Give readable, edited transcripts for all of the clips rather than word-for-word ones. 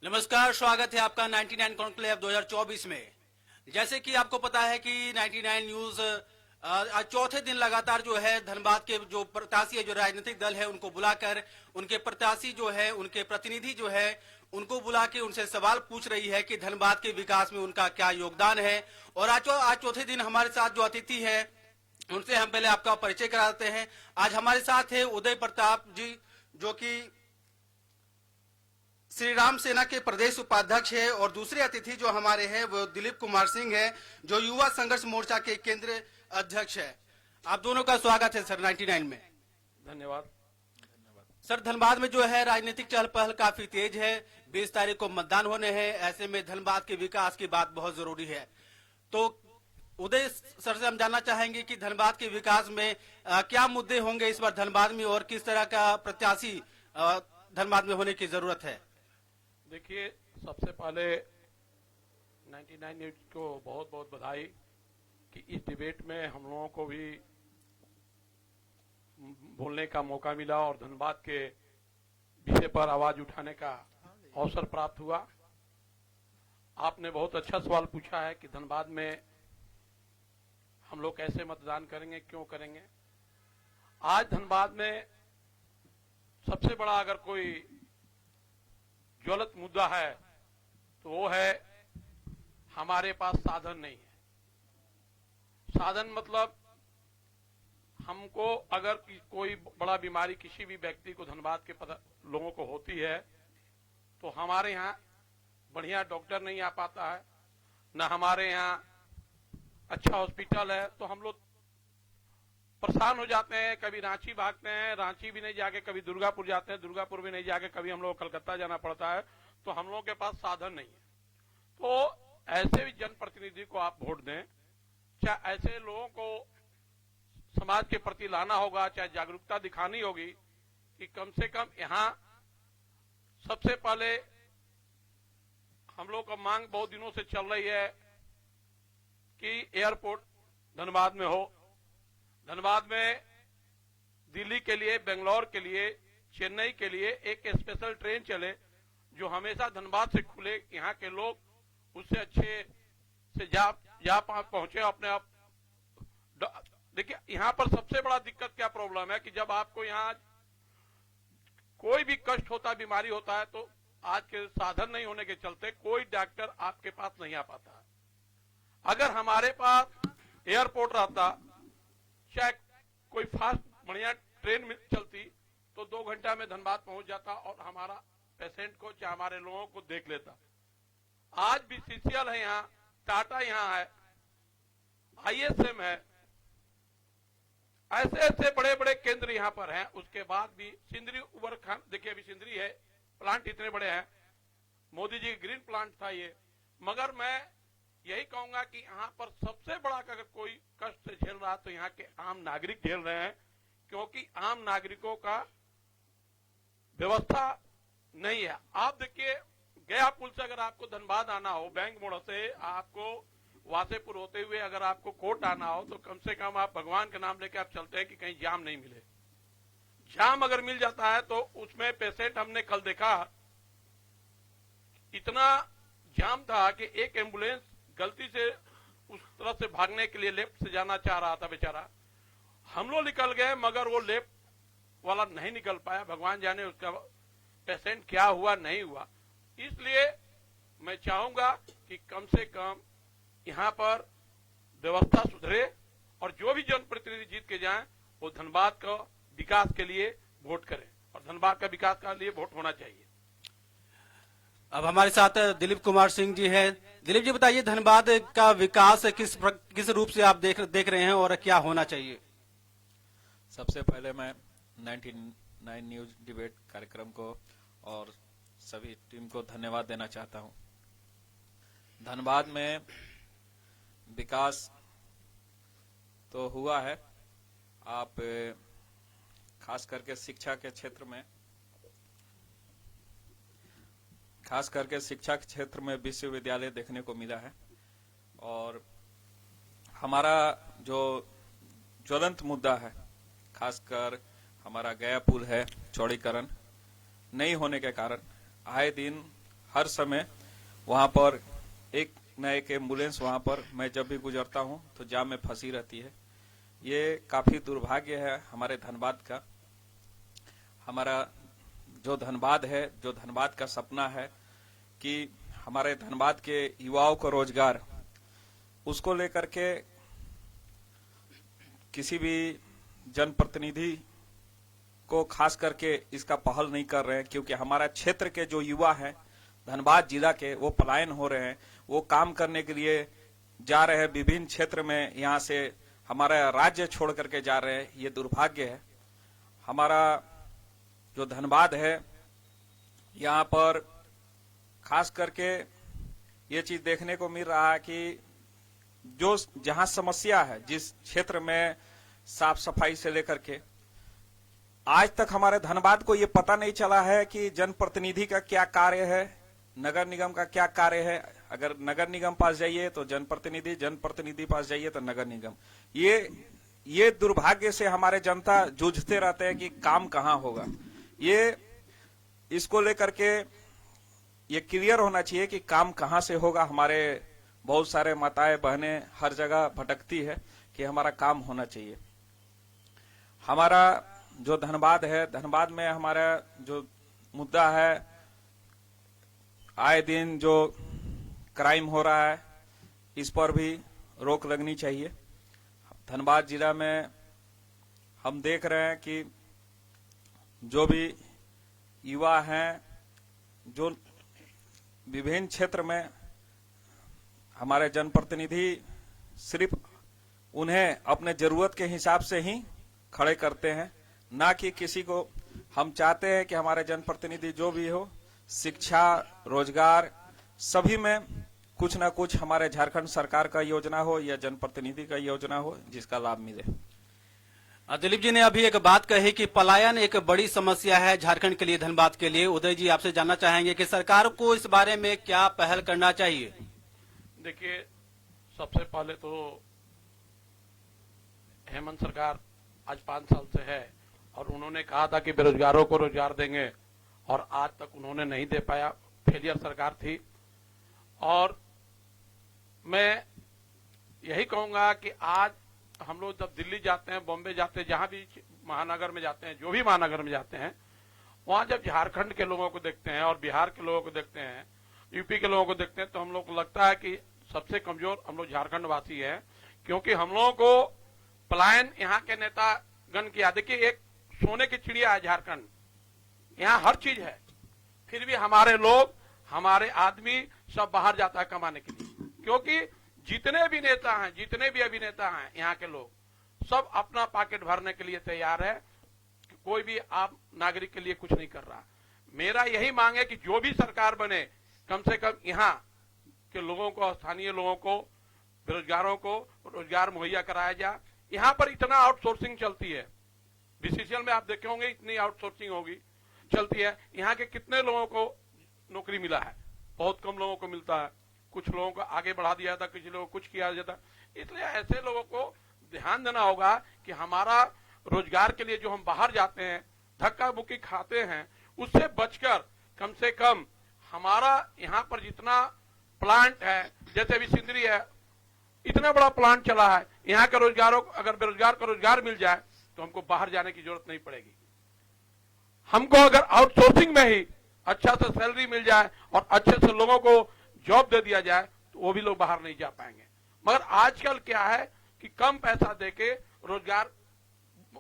नमस्कार, स्वागत है आपका 99 कॉन्क्लेव 2024 में। जैसे कि आपको पता है कि 99 न्यूज आज चौथे दिन लगातार जो है धनबाद के जो प्रत्याशी है, जो राजनीतिक दल है, उनको बुलाकर उनके प्रत्याशी जो है, उनके प्रतिनिधि जो है, उनको बुला के उनसे सवाल पूछ रही है कि धनबाद के विकास में उनका क्या योगदान है। और आज चौथे दिन हमारे साथ जो अतिथि है उनसे हम पहले आपका परिचय कराते हैं। आज हमारे साथ है उदय प्रताप जी, जो कि श्री राम सेना के प्रदेश उपाध्यक्ष है, और दूसरे अतिथि जो हमारे हैं वो दिलीप कुमार सिंह है, जो युवा संघर्ष मोर्चा के केंद्रीय अध्यक्ष है। आप दोनों का स्वागत है सर 99 में। धन्यवाद। सर, धनबाद में जो है राजनीतिक चहल पहल काफी तेज है। 20 तारीख को मतदान होने हैं, ऐसे में धनबाद के विकास की बात बहुत जरूरी है। तो उदय सर से हम जानना चाहेंगे कि धनबाद के विकास में क्या मुद्दे होंगे इस बार धनबाद में, और किस तरह का प्रत्याशी धनबाद में होने की जरूरत है। देखिए, सबसे पहले 99 न्यूज को बहुत बहुत बधाई कि इस डिबेट में हम लोगों को भी बोलने का मौका मिला और धनबाद के विषय पर आवाज उठाने का अवसर प्राप्त हुआ। आपने बहुत अच्छा सवाल पूछा है कि धनबाद में हम लोग कैसे मतदान करेंगे, क्यों करेंगे। आज धनबाद में सबसे बड़ा अगर कोई ज्वलंत मुद्दा है तो वो है हमारे पास साधन नहीं है। साधन मतलब हमको अगर कोई बड़ा बीमारी किसी भी व्यक्ति को धनबाद के लोगों को होती है तो हमारे यहाँ बढ़िया डॉक्टर नहीं आ पाता है, न हमारे यहाँ अच्छा हॉस्पिटल है, तो हम लोग परेशान हो जाते हैं। कभी रांची भागते हैं, रांची भी नहीं जाके कभी दुर्गापुर जाते हैं, दुर्गापुर भी नहीं जाके कभी हम लोग कलकत्ता जाना पड़ता है। तो हम लोगों के पास साधन नहीं है। तो ऐसे भी जनप्रतिनिधि को आप वोट दें, चाहे ऐसे लोगों को समाज के प्रति लाना होगा, चाहे जागरूकता दिखानी होगी कि कम से कम यहाँ सबसे पहले हम लोग का मांग बहुत दिनों से चल रही है कि एयरपोर्ट धनबाद में हो। धनबाद में दिल्ली के लिए, बेंगलोर के लिए, चेन्नई के लिए एक स्पेशल ट्रेन चले जो हमेशा धनबाद से खुले, यहाँ के लोग उससे अच्छे से जा पहुंचे अपने आप। देखिए, यहाँ पर सबसे बड़ा दिक्कत क्या प्रॉब्लम है कि जब आपको यहाँ कोई भी कष्ट होता है, बीमारी होता है, तो आज के साधन नहीं होने के चलते कोई डॉक्टर आपके पास नहीं आ पाता है। अगर हमारे पास एयरपोर्ट रहता, चाहे कोई फास्ट बढ़िया ट्रेन चलती, तो 2 घंटा में धनबाद पहुंच जाता और हमारा पेशेंट को, चाहे हमारे लोगों को देख लेता। आज भी सीसीएल है यहाँ, टाटा यहाँ है, आईएसएम है, ऐसे ऐसे बड़े बड़े केंद्र यहाँ पर हैं। उसके बाद भी सिंदरी उबर खान, देखिए अभी सिंदरी है, प्लांट इतने बड़े हैं, मोदी जी ग्रीन प्लांट था ये। मगर मैं यही कहूंगा कि यहाँ पर सबसे बड़ा अगर कोई कष्ट झेल रहा तो यहाँ के आम नागरिक झेल रहे हैं, क्योंकि आम नागरिकों का व्यवस्था नहीं है। आप देखिए, गया पुल से अगर आपको धनबाद आना हो, बैंक मोड़ से आपको वासेपुर होते हुए अगर आपको कोर्ट आना हो, तो कम से कम आप भगवान का नाम लेके आप चलते हैं कि कहीं जाम नहीं मिले। जाम अगर मिल जाता है तो उसमें पेशेंट, हमने कल देखा, इतना जाम था कि एक एम्बुलेंस गलती से उस तरफ से भागने के लिए लेफ्ट से जाना चाह रहा था बेचारा। हम लोग निकल गए मगर वो लेफ्ट वाला नहीं निकल पाया। भगवान जाने उसका पेशेंट क्या हुआ, नहीं हुआ। इसलिए मैं चाहूंगा कि कम से कम यहाँ पर व्यवस्था सुधरे और जो भी जनप्रतिनिधि जीत के जाएं वो धनबाद का विकास के लिए वोट करें, और धनबाद का विकास के लिए वोट होना चाहिए। अब हमारे साथ दिलीप कुमार सिंह जी हैं। दिलीप जी, बताइए धनबाद का विकास किस रूप से आप देख रहे हैं और क्या होना चाहिए। सबसे पहले मैं 99 न्यूज डिबेट कार्यक्रम को और सभी टीम को धन्यवाद देना चाहता हूं। धनबाद में विकास तो हुआ है। आप खास करके शिक्षा के क्षेत्र में विश्वविद्यालय देखने को मिला है। और हमारा जो ज्वलंत मुद्दा है, खासकर हमारा गया पुल है, चौड़ीकरण नहीं होने के कारण आए दिन हर समय वहां पर एक न एक एम्बुलेंस वहां पर मैं जब भी गुजरता हूं तो जाम में फंसी रहती है। ये काफी दुर्भाग्य है हमारे धनबाद का। हमारा जो धनबाद है, जो धनबाद का सपना है कि हमारे धनबाद के युवाओं को रोजगार, उसको लेकर के किसी भी जनप्रतिनिधि को खास करके इसका पहल नहीं कर रहे हैं, क्योंकि हमारा क्षेत्र के जो युवा हैं धनबाद जिला के, वो पलायन हो रहे हैं, वो काम करने के लिए जा रहे हैं विभिन्न क्षेत्र में, यहाँ से हमारा राज्य छोड़ करके जा रहे हैं। ये दुर्भाग्य है। हमारा जो धनबाद है, यहाँ पर खास करके ये चीज देखने को मिल रहा है कि जो जहां समस्या है, जिस क्षेत्र में साफ सफाई से लेकर के आज तक हमारे धनबाद को ये पता नहीं चला है कि जनप्रतिनिधि का क्या कार्य है, नगर निगम का क्या कार्य है। अगर नगर निगम पास जाइए तो जनप्रतिनिधि, जनप्रतिनिधि पास जाइए तो नगर निगम। ये दुर्भाग्य से हमारे जनता जूझते रहते हैं कि काम कहां होगा। ये इसको लेकर के ये क्लियर होना चाहिए कि काम कहां से होगा। हमारे बहुत सारे माताएं बहनें हर जगह भटकती है कि हमारा काम होना चाहिए। हमारा जो धनबाद है, धनबाद में हमारा जो मुद्दा है, आए दिन जो क्राइम हो रहा है, इस पर भी रोक लगनी चाहिए। धनबाद जिला में हम देख रहे हैं कि जो भी युवा हैं, जो विभिन्न क्षेत्र में हमारे जनप्रतिनिधि सिर्फ उन्हें अपने जरूरत के हिसाब से ही खड़े करते हैं, ना कि किसी को। हम चाहते हैं कि हमारे जनप्रतिनिधि जो भी हो, शिक्षा, रोजगार, सभी में कुछ ना कुछ हमारे झारखंड सरकार का योजना हो या जनप्रतिनिधि का योजना हो जिसका लाभ मिले। दिलीप जी ने अभी एक बात कही कि पलायन एक बड़ी समस्या है झारखंड के लिए, धनबाद के लिए। उदय जी, आपसे जानना चाहेंगे कि सरकार को इस बारे में क्या पहल करना चाहिए? देखिए, सबसे पहले तो हेमंत सरकार आज 5 साल से है और उन्होंने कहा था कि बेरोजगारों को रोजगार देंगे और आज तक उन्होंने नहीं दे पाया। फेलियर सरकार थी। और मैं यही कहूंगा कि आज हम लोग जब दिल्ली जाते हैं, बॉम्बे जाते हैं, जहां भी महानगर में जाते हैं, जो भी महानगर में जाते हैं, वहां जब झारखंड के लोगों को देखते हैं और बिहार के लोगों को देखते हैं, यूपी के लोगों को देखते हैं, तो हम लोग को लगता है कि सबसे कमजोर हम लोग झारखंड वासी हैं, क्योंकि हम लोगों को पलायन यहाँ के नेतागण किया। देखिए, एक सोने की चिड़िया है झारखंड, यहाँ हर चीज है, फिर भी हमारे लोग, हमारे आदमी सब बाहर जाता है कमाने के लिए, क्योंकि जितने भी नेता हैं, जितने भी अभिनेता हैं, यहाँ के लोग सब अपना पॉकेट भरने के लिए तैयार है। कोई भी आम नागरिक के लिए कुछ नहीं कर रहा। मेरा यही मांग है कि जो भी सरकार बने, कम से कम यहाँ के लोगों को, स्थानीय लोगों को, बेरोजगारों को रोजगार मुहैया कराया जाए। यहाँ पर इतना आउटसोर्सिंग चलती है, बीसीसीएल में आप देखे होंगे इतनी आउटसोर्सिंग होगी चलती है। यहाँ के कितने लोगों को नौकरी मिला है? बहुत कम लोगों को मिलता है। कुछ लोगों को आगे बढ़ा दिया था, कुछ लोगों को कुछ किया जाता। इसलिए ऐसे लोगों को ध्यान देना होगा कि हमारा रोजगार के लिए जो हम बाहर जाते हैं, धक्का मुक्की खाते हैं, उससे बचकर कम से कम हमारा यहाँ पर जितना प्लांट है, जैसे अभी सिंदरी है, इतना बड़ा प्लांट चला है, यहाँ के रोजगारों को, अगर बेरोजगार को रोजगार मिल जाए तो हमको बाहर जाने की जरूरत नहीं पड़ेगी। हमको अगर आउटसोर्सिंग में ही अच्छा से सैलरी मिल जाए और अच्छे से लोगों को जॉब दे दिया जाए तो वो भी लोग बाहर नहीं जा पाएंगे। मगर आजकल क्या है कि कम पैसा देके रोजगार,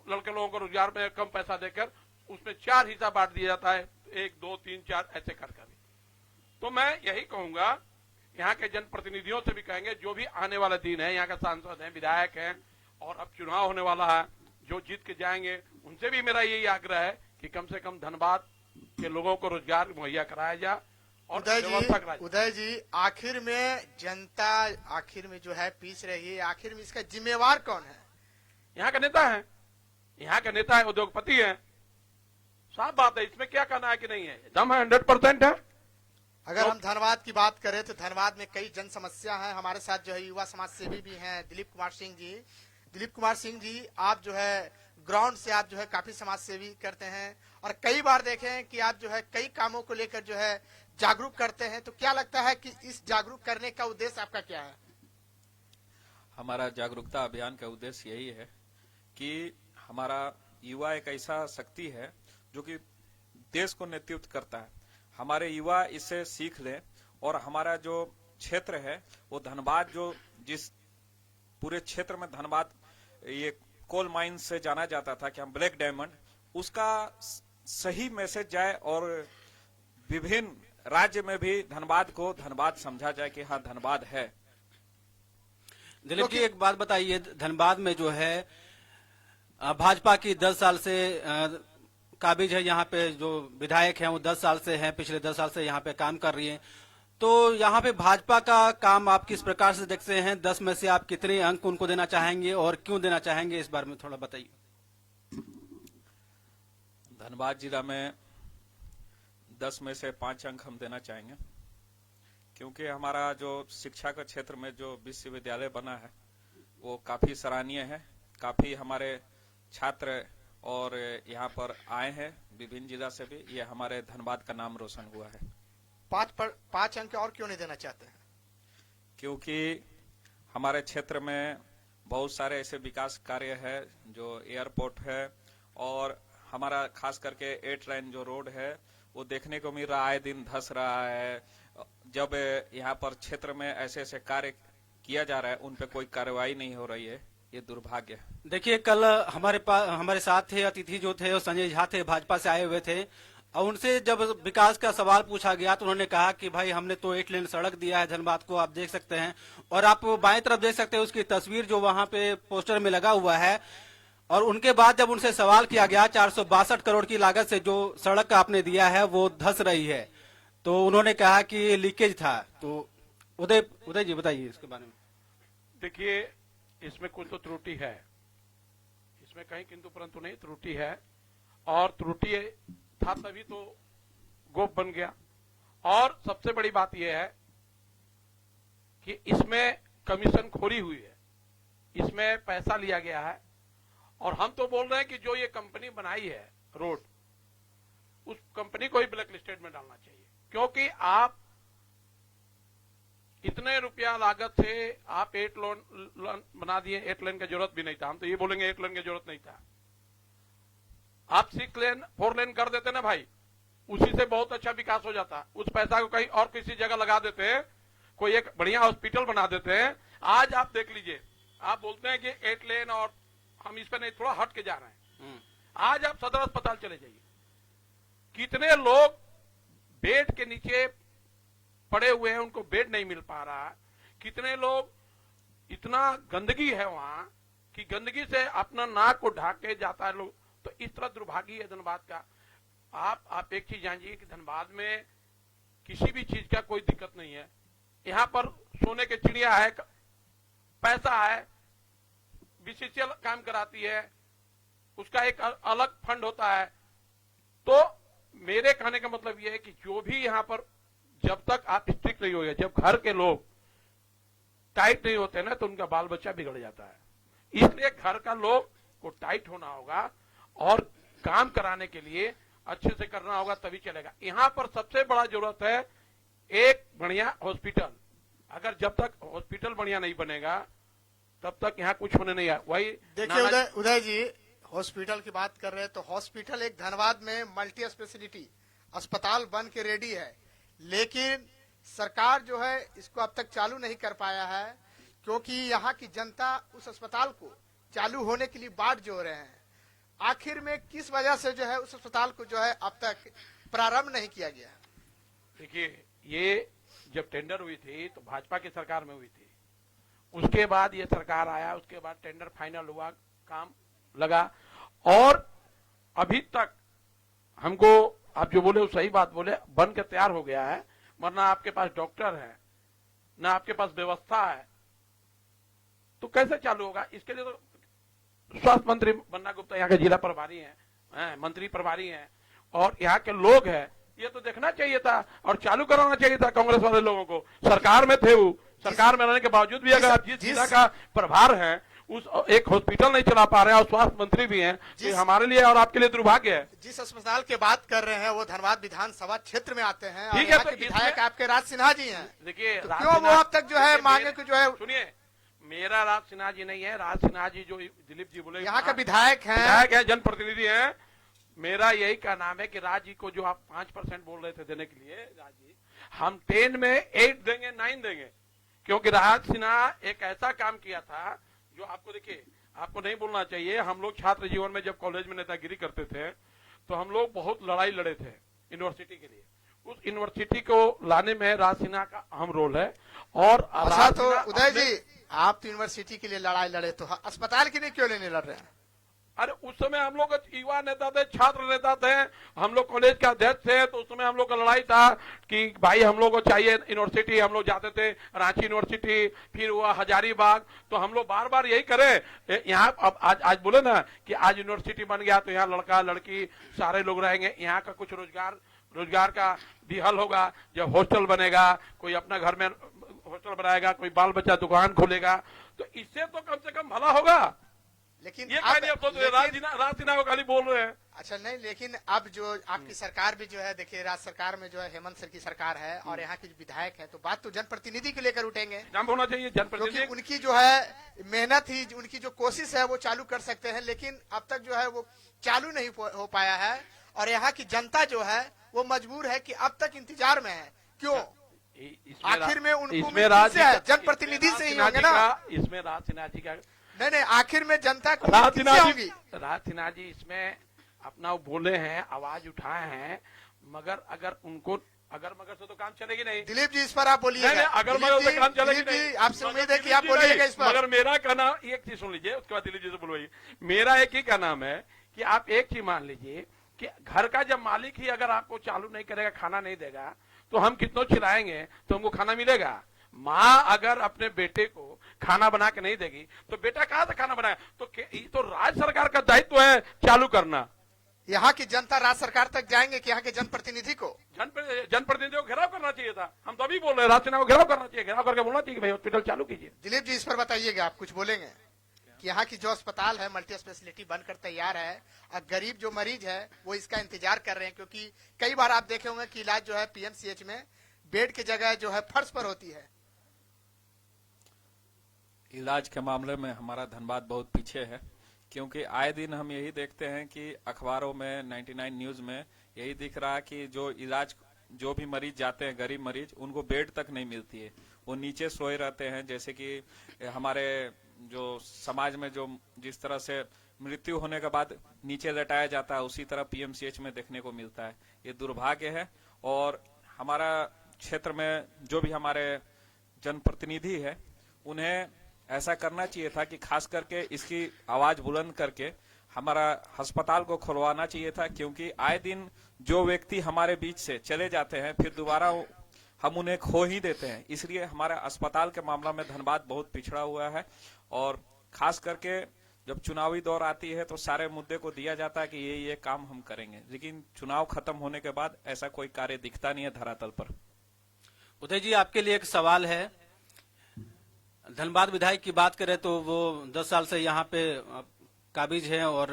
लड़के लोगों को रोजगार में कम पैसा देकर उसमें 4 हिस्सा बांट दिया जाता है, 1, 2, 3, 4 ऐसे कर। तो मैं यही कहूंगा, यहाँ के जनप्रतिनिधियों से भी कहेंगे, जो भी आने वाला दिन है, यहाँ के सांसद हैं, विधायक हैं, और अब चुनाव होने वाला है, जो जीत के जाएंगे, उनसे भी मेरा यही आग्रह है कि कम से कम धनबाद के लोगों को रोजगार मुहैया कराया जाए और व्यवस्था कराया जाए। उदय जी, आखिर में जनता आखिर में जो है पीस रही है, आखिर में इसका जिम्मेवार कौन है? यहाँ का नेता है, यहाँ का नेता है, उद्योगपति है। साफ बात है, इसमें क्या कहना है कि नहीं है, दम है, 100% है। अगर हम धनबाद की बात करें तो धनबाद में कई जन समस्या है। हमारे साथ जो है युवा समाज सेवी भी हैं, दिलीप कुमार सिंह जी। दिलीप कुमार सिंह जी, आप जो है ग्राउंड से आप जो है काफी समाज सेवी करते हैं और कई बार देखे हैं कि आप जो है कई कामों को लेकर जो है जागरूक करते हैं, तो क्या लगता है कि इस जागरूक करने का उद्देश्य आपका क्या है? हमारा जागरूकता अभियान का उद्देश्य यही है कि हमारा युवा एक ऐसा शक्ति है जो कि देश को नेतृत्व करता है। हमारे युवा इससे सीख लें और हमारा जो क्षेत्र है वो धनबाद, जो जिस पूरे क्षेत्र में धनबाद ये कोल माइन से जाना जाता था कि हम ब्लैक डायमंड, उसका सही मैसेज जाए और विभिन्न राज्य में भी धनबाद को धनबाद समझा जाए कि हाँ धनबाद है। दिलीप जी, एक बात बताइए, धनबाद में जो है भाजपा की 10 साल से काबिज है, यहाँ पे जो विधायक हैं वो 10 साल से हैं, पिछले 10 साल से यहाँ पे काम कर रही हैं। तो यहाँ पे भाजपा का काम आप किस प्रकार से देखते हैं? 10 में से आप कितने अंक उनको देना चाहेंगे और क्यों देना चाहेंगे, इस बारे में थोड़ा बताइए। धनबाद जिला में 10 में से 5 अंक हम देना चाहेंगे, क्योंकि हमारा जो शिक्षा का क्षेत्र में जो विश्वविद्यालय बना है वो काफी सराहनीय है। काफी हमारे छात्र और यहाँ पर आए हैं विभिन्न जिला से भी, ये हमारे धनबाद का नाम रोशन हुआ है। 5 अंक और क्यों नहीं देना चाहते हैं? क्योंकि हमारे क्षेत्र में बहुत सारे ऐसे विकास कार्य है, जो एयरपोर्ट है और हमारा खास करके 8 लाइन जो रोड है वो देखने को मिल रहा है, आए दिन धंस रहा है। जब यहाँ पर क्षेत्र में ऐसे ऐसे कार्य किया जा रहा है उन पे कोई कार्रवाई नहीं हो रही है, ये दुर्भाग्य है। देखिए, कल हमारे साथ थे अतिथि जो थे वो संजय झा थे, भाजपा से आए हुए थे, और उनसे जब विकास का सवाल पूछा गया तो उन्होंने कहा कि भाई हमने तो 8 लेन सड़क दिया है धनबाद को, आप देख सकते हैं, और आप बाएं तरफ देख सकते हैं उसकी तस्वीर जो वहां पे पोस्टर में लगा हुआ है। और उनके बाद जब उनसे सवाल किया गया 462 करोड़ की लागत से जो सड़क आपने दिया है वो धंस रही है, तो उन्होंने कहा कि लीकेज था। तो उदय जी बताइए इसके बारे में। देखिए, इसमें कुछ तो त्रुटि है, इसमें कहीं किंतु परंतु नहीं, त्रुटि है। और त्रुटि था तभी तो गोप बन गया। और सबसे बड़ी बात यह है कि इसमें कमीशन खोरी हुई है, इसमें पैसा लिया गया है। और हम तो बोल रहे हैं कि जो ये कंपनी बनाई है रोड, उस कंपनी को ही ब्लैक लिस्टेड में डालना चाहिए, क्योंकि आप इतने रुपया लागत से आप 8 लेन बना दिए। 8 लेन की जरूरत भी नहीं था, हम तो ये बोलेंगे 8 लेन की जरूरत नहीं था। आप 6 लेन 4 लेन कर देते ना भाई, उसी से बहुत अच्छा विकास हो जाता। उस पैसा को कहीं और किसी जगह लगा देते, कोई एक बढ़िया हॉस्पिटल बना देते हैं। आज आप देख लीजिए, आप बोलते हैं कि 8 लेन और हम इस पर नहीं, थोड़ा हट के जा रहे हैं। आज आप सदर अस्पताल चले जाइए, कितने लोग बेड के नीचे पड़े हुए हैं, उनको बेड नहीं मिल पा रहा। कितने लोग, इतना गंदगी है वहां कि गंदगी से अपना नाक को ढाक के जाता है लोग। तो इस तरह दुर्भाग्य है धनबाद का। आप एक चीज जानिए कि धनबाद में किसी भी चीज का कोई दिक्कत नहीं है। यहाँ पर सोने के चिड़िया है, पैसा है, बीसीसीएल काम कराती है, उसका एक अलग फंड होता है। तो मेरे कहने का मतलब यह है कि जो भी यहाँ पर, जब तक आप स्ट्रिक्ट नहीं होगा, जब घर के लोग टाइट नहीं होते ना, तो उनका बाल बच्चा बिगड़ जाता है। इसलिए घर का लोग को टाइट होना होगा और काम कराने के लिए अच्छे से करना होगा, तभी चलेगा। यहाँ पर सबसे बड़ा जरूरत है एक बढ़िया हॉस्पिटल। अगर जब तक हॉस्पिटल बढ़िया नहीं बनेगा तब तक यहाँ कुछ होने नहीं है। वही देखिए उदय जी, हॉस्पिटल की बात कर रहे हैं, तो हॉस्पिटल एक धनबाद में मल्टी स्पेशलिटी अस्पताल बन के रेडी है, लेकिन सरकार जो है इसको अब तक चालू नहीं कर पाया है, क्योंकि यहाँ की जनता उस अस्पताल को चालू होने के लिए बाट जो रहे हैं। आखिर में किस वजह से जो है उस अस्पताल को जो है अब तक प्रारंभ नहीं किया गया? देखिए, ये जब टेंडर हुई थी तो भाजपा की सरकार में हुई थी, उसके बाद ये सरकार आया, उसके बाद टेंडर फाइनल हुआ, काम लगा, और अभी तक हमको, आप जो बोले वो सही बात बोले, बन के तैयार हो गया है, वरना आपके पास डॉक्टर है ना, आपके पास व्यवस्था है, तो कैसे चालू होगा? इसके लिए तो स्वास्थ्य मंत्री बन्ना गुप्ता यहाँ के जिला प्रभारी हैं, मंत्री प्रभारी हैं, और यहाँ के लोग हैं। ये तो देखना चाहिए था और चालू कराना चाहिए था कांग्रेस वाले लोगों को। सरकार में थे वो, सरकार में रहने के बावजूद भी अगर आप जिस जिला का प्रभार है उस एक हॉस्पिटल नहीं चला पा रहे हैं और स्वास्थ्य मंत्री भी हैं, तो हमारे लिए और आपके लिए दुर्भाग्य है। जिस अस्पताल की बात कर रहे हैं वो धनबाद विधानसभा क्षेत्र में आते हैं और ठीक है, यहाँ तो के विधायक इसमें- आपके राज सिन्हा जी हैं। देखिए तो क्यों वो अब तक जो है मांगे को जो है सुनिए, मेरा राज सिन्हा जी नहीं है, राज सिन्हा जी जो दिलीप जी बोले यहाँ का विधायक हैं। विधायक है, जनप्रतिनिधि है। मेरा यही का नाम है कि राज जी को जो आप 5% बोल रहे थे देने के लिए, राज जी हम 10 में 8 देंगे, 9 देंगे, क्योंकि राज सिन्हा एक ऐसा काम किया था जो आपको, देखिए आपको नहीं बोलना चाहिए, हम लोग छात्र जीवन में जब कॉलेज में नेतागिरी करते थे तो हम लोग बहुत लड़ाई लड़े थे यूनिवर्सिटी के लिए। उस यूनिवर्सिटी को लाने में राज सिन्हा का अहम रोल है। और अच्छा तो उदय जी, आप तो यूनिवर्सिटी के लिए लड़ाई लड़े, तो अस्पताल के लिए क्यों नहीं लड़ रहे हैं? अरे उस समय हम लोग युवा नेता थे, छात्र नेता थे, हम लोग कॉलेज के अध्यक्ष थे, तो उस समय हम लोग का लड़ाई था कि भाई हम लोग को चाहिए यूनिवर्सिटी। हम लोग जाते थे रांची यूनिवर्सिटी, फिर हुआ हजारीबाग, तो हम लोग बार बार यही करे। यहाँ अब आज बोले ना कि आज यूनिवर्सिटी बन गया तो यहाँ लड़का लड़की सारे लोग रहेंगे, यहाँ का कुछ रोजगार का भी हल होगा। जब हॉस्टल बनेगा, कोई अपना घर में हॉस्टल बनाएगा, कोई बाल बच्चा दुकान खोलेगा, तो इससे तो कम से कम भला होगा। लेकिन ये कहानी अब तो राज सिन्हा को खाली बोल रहे हैं। अच्छा नहीं, लेकिन अब जो आपकी सरकार भी जो है, देखिए राज्य सरकार में जो है हेमंत सर की सरकार है और यहाँ के विधायक है, तो बात तो जनप्रतिनिधि को लेकर उठेंगे। जम होना चाहिए क्योंकि जनप्रतिनिधि। उनकी जो है मेहनत ही, उनकी जो कोशिश है वो चालू कर सकते हैं, लेकिन अब तक जो है वो चालू नहीं हो पाया है और यहाँ की जनता जो है वो मजबूर है कि अब तक इंतजार में है। क्यों? आखिर में उनको उम्मीद किससे है? जनप्रतिनिधि से ही होंगे ना। इसमें राज सिन्हा जी का नहीं, आखिर में जनता को राज उम्मीद किससे होगी? सिन्हा जी इसमें अपना वो बोले हैं, आवाज उठाए हैं, मगर अगर उनको अगर मगर से तो काम चलेगी नहीं। दिलीप जी इस पर आप बोलिएगा। नहीं, अगर मगर से काम चलेगी दिलीप जी, नहीं। आपसे उम्मीद है कि आप बोलिएगा इस पर। मगर मेरा क्या नाम, एक चीज सुन लीजिए, उसके बाद दिलीप जी से बोलवाइए। मेरा एक ही का नाम है कि आप एक चीज मान लीजिए कि घर का जब मालिक ही अगर आपको चालू नहीं करेगा, खाना नहीं देगा, तो हम कितनों चिल्लाएंगे तो हमको खाना मिलेगा? माँ अगर अपने बेटे को खाना बना के नहीं देगी तो बेटा कहाँ से खाना बनाए? तो राज्य सरकार का दायित्व है चालू करना। यहाँ की जनता राज्य सरकार तक जाएंगे कि यहाँ के जनप्रतिनिधि को? जनप्रतिनिधियों को घेराव करना चाहिए था। हम तो अभी बोल रहे हैं राज सिन्हा को घेराव करना चाहिए, घेराव करके बोलना चाहिए कि भाई हॉस्पिटल चालू कीजिए। दिलीप जी इस पर बताइएगा, आप कुछ बोलेंगे कि यहाँ की जो अस्पताल है मल्टी स्पेशलिटी बनकर तैयार है और गरीब जो मरीज है वो इसका इंतजार कर रहे हैं, क्योंकि कई बार आप देखे होंगे कि इलाज जो है पीएमसीएच में बेड की जगह जो है फर्श पर होती है। इलाज के मामले में हमारा धनबाद बहुत पीछे है, क्योंकि आए दिन हम यही देखते हैं कि अखबारों में 99 न्यूज में यही दिख रहा है कि जो इलाज जो भी मरीज जाते हैं, गरीब मरीज, उनको बेड तक नहीं मिलती है, वो नीचे सोए रहते हैं। जैसे कि हमारे जो समाज में जो जिस तरह से मृत्यु होने के बाद नीचे लटाया जाता है, उसी तरह पीएमसीएच में देखने को मिलता है। ये दुर्भाग्य है। और हमारा क्षेत्र में जो भी हमारे जनप्रतिनिधि है, उन्हें ऐसा करना चाहिए था कि खास करके इसकी आवाज बुलंद करके हमारा अस्पताल को खुलवाना चाहिए था, क्योंकि आए दिन जो व्यक्ति हमारे बीच से चले जाते हैं फिर दोबारा हम उन्हें खो ही देते हैं। इसलिए हमारा अस्पताल के मामला में धनबाद बहुत पिछड़ा हुआ है। और खास करके जब चुनावी दौर आती है तो सारे मुद्दे को दिया जाता है कि ये काम हम करेंगे, लेकिन चुनाव खत्म होने के बाद ऐसा कोई कार्य दिखता नहीं है धरातल पर। उदय जी, आपके लिए एक सवाल है। धनबाद विधायक की बात करें तो वो 10 साल से यहाँ पे काबिज हैं और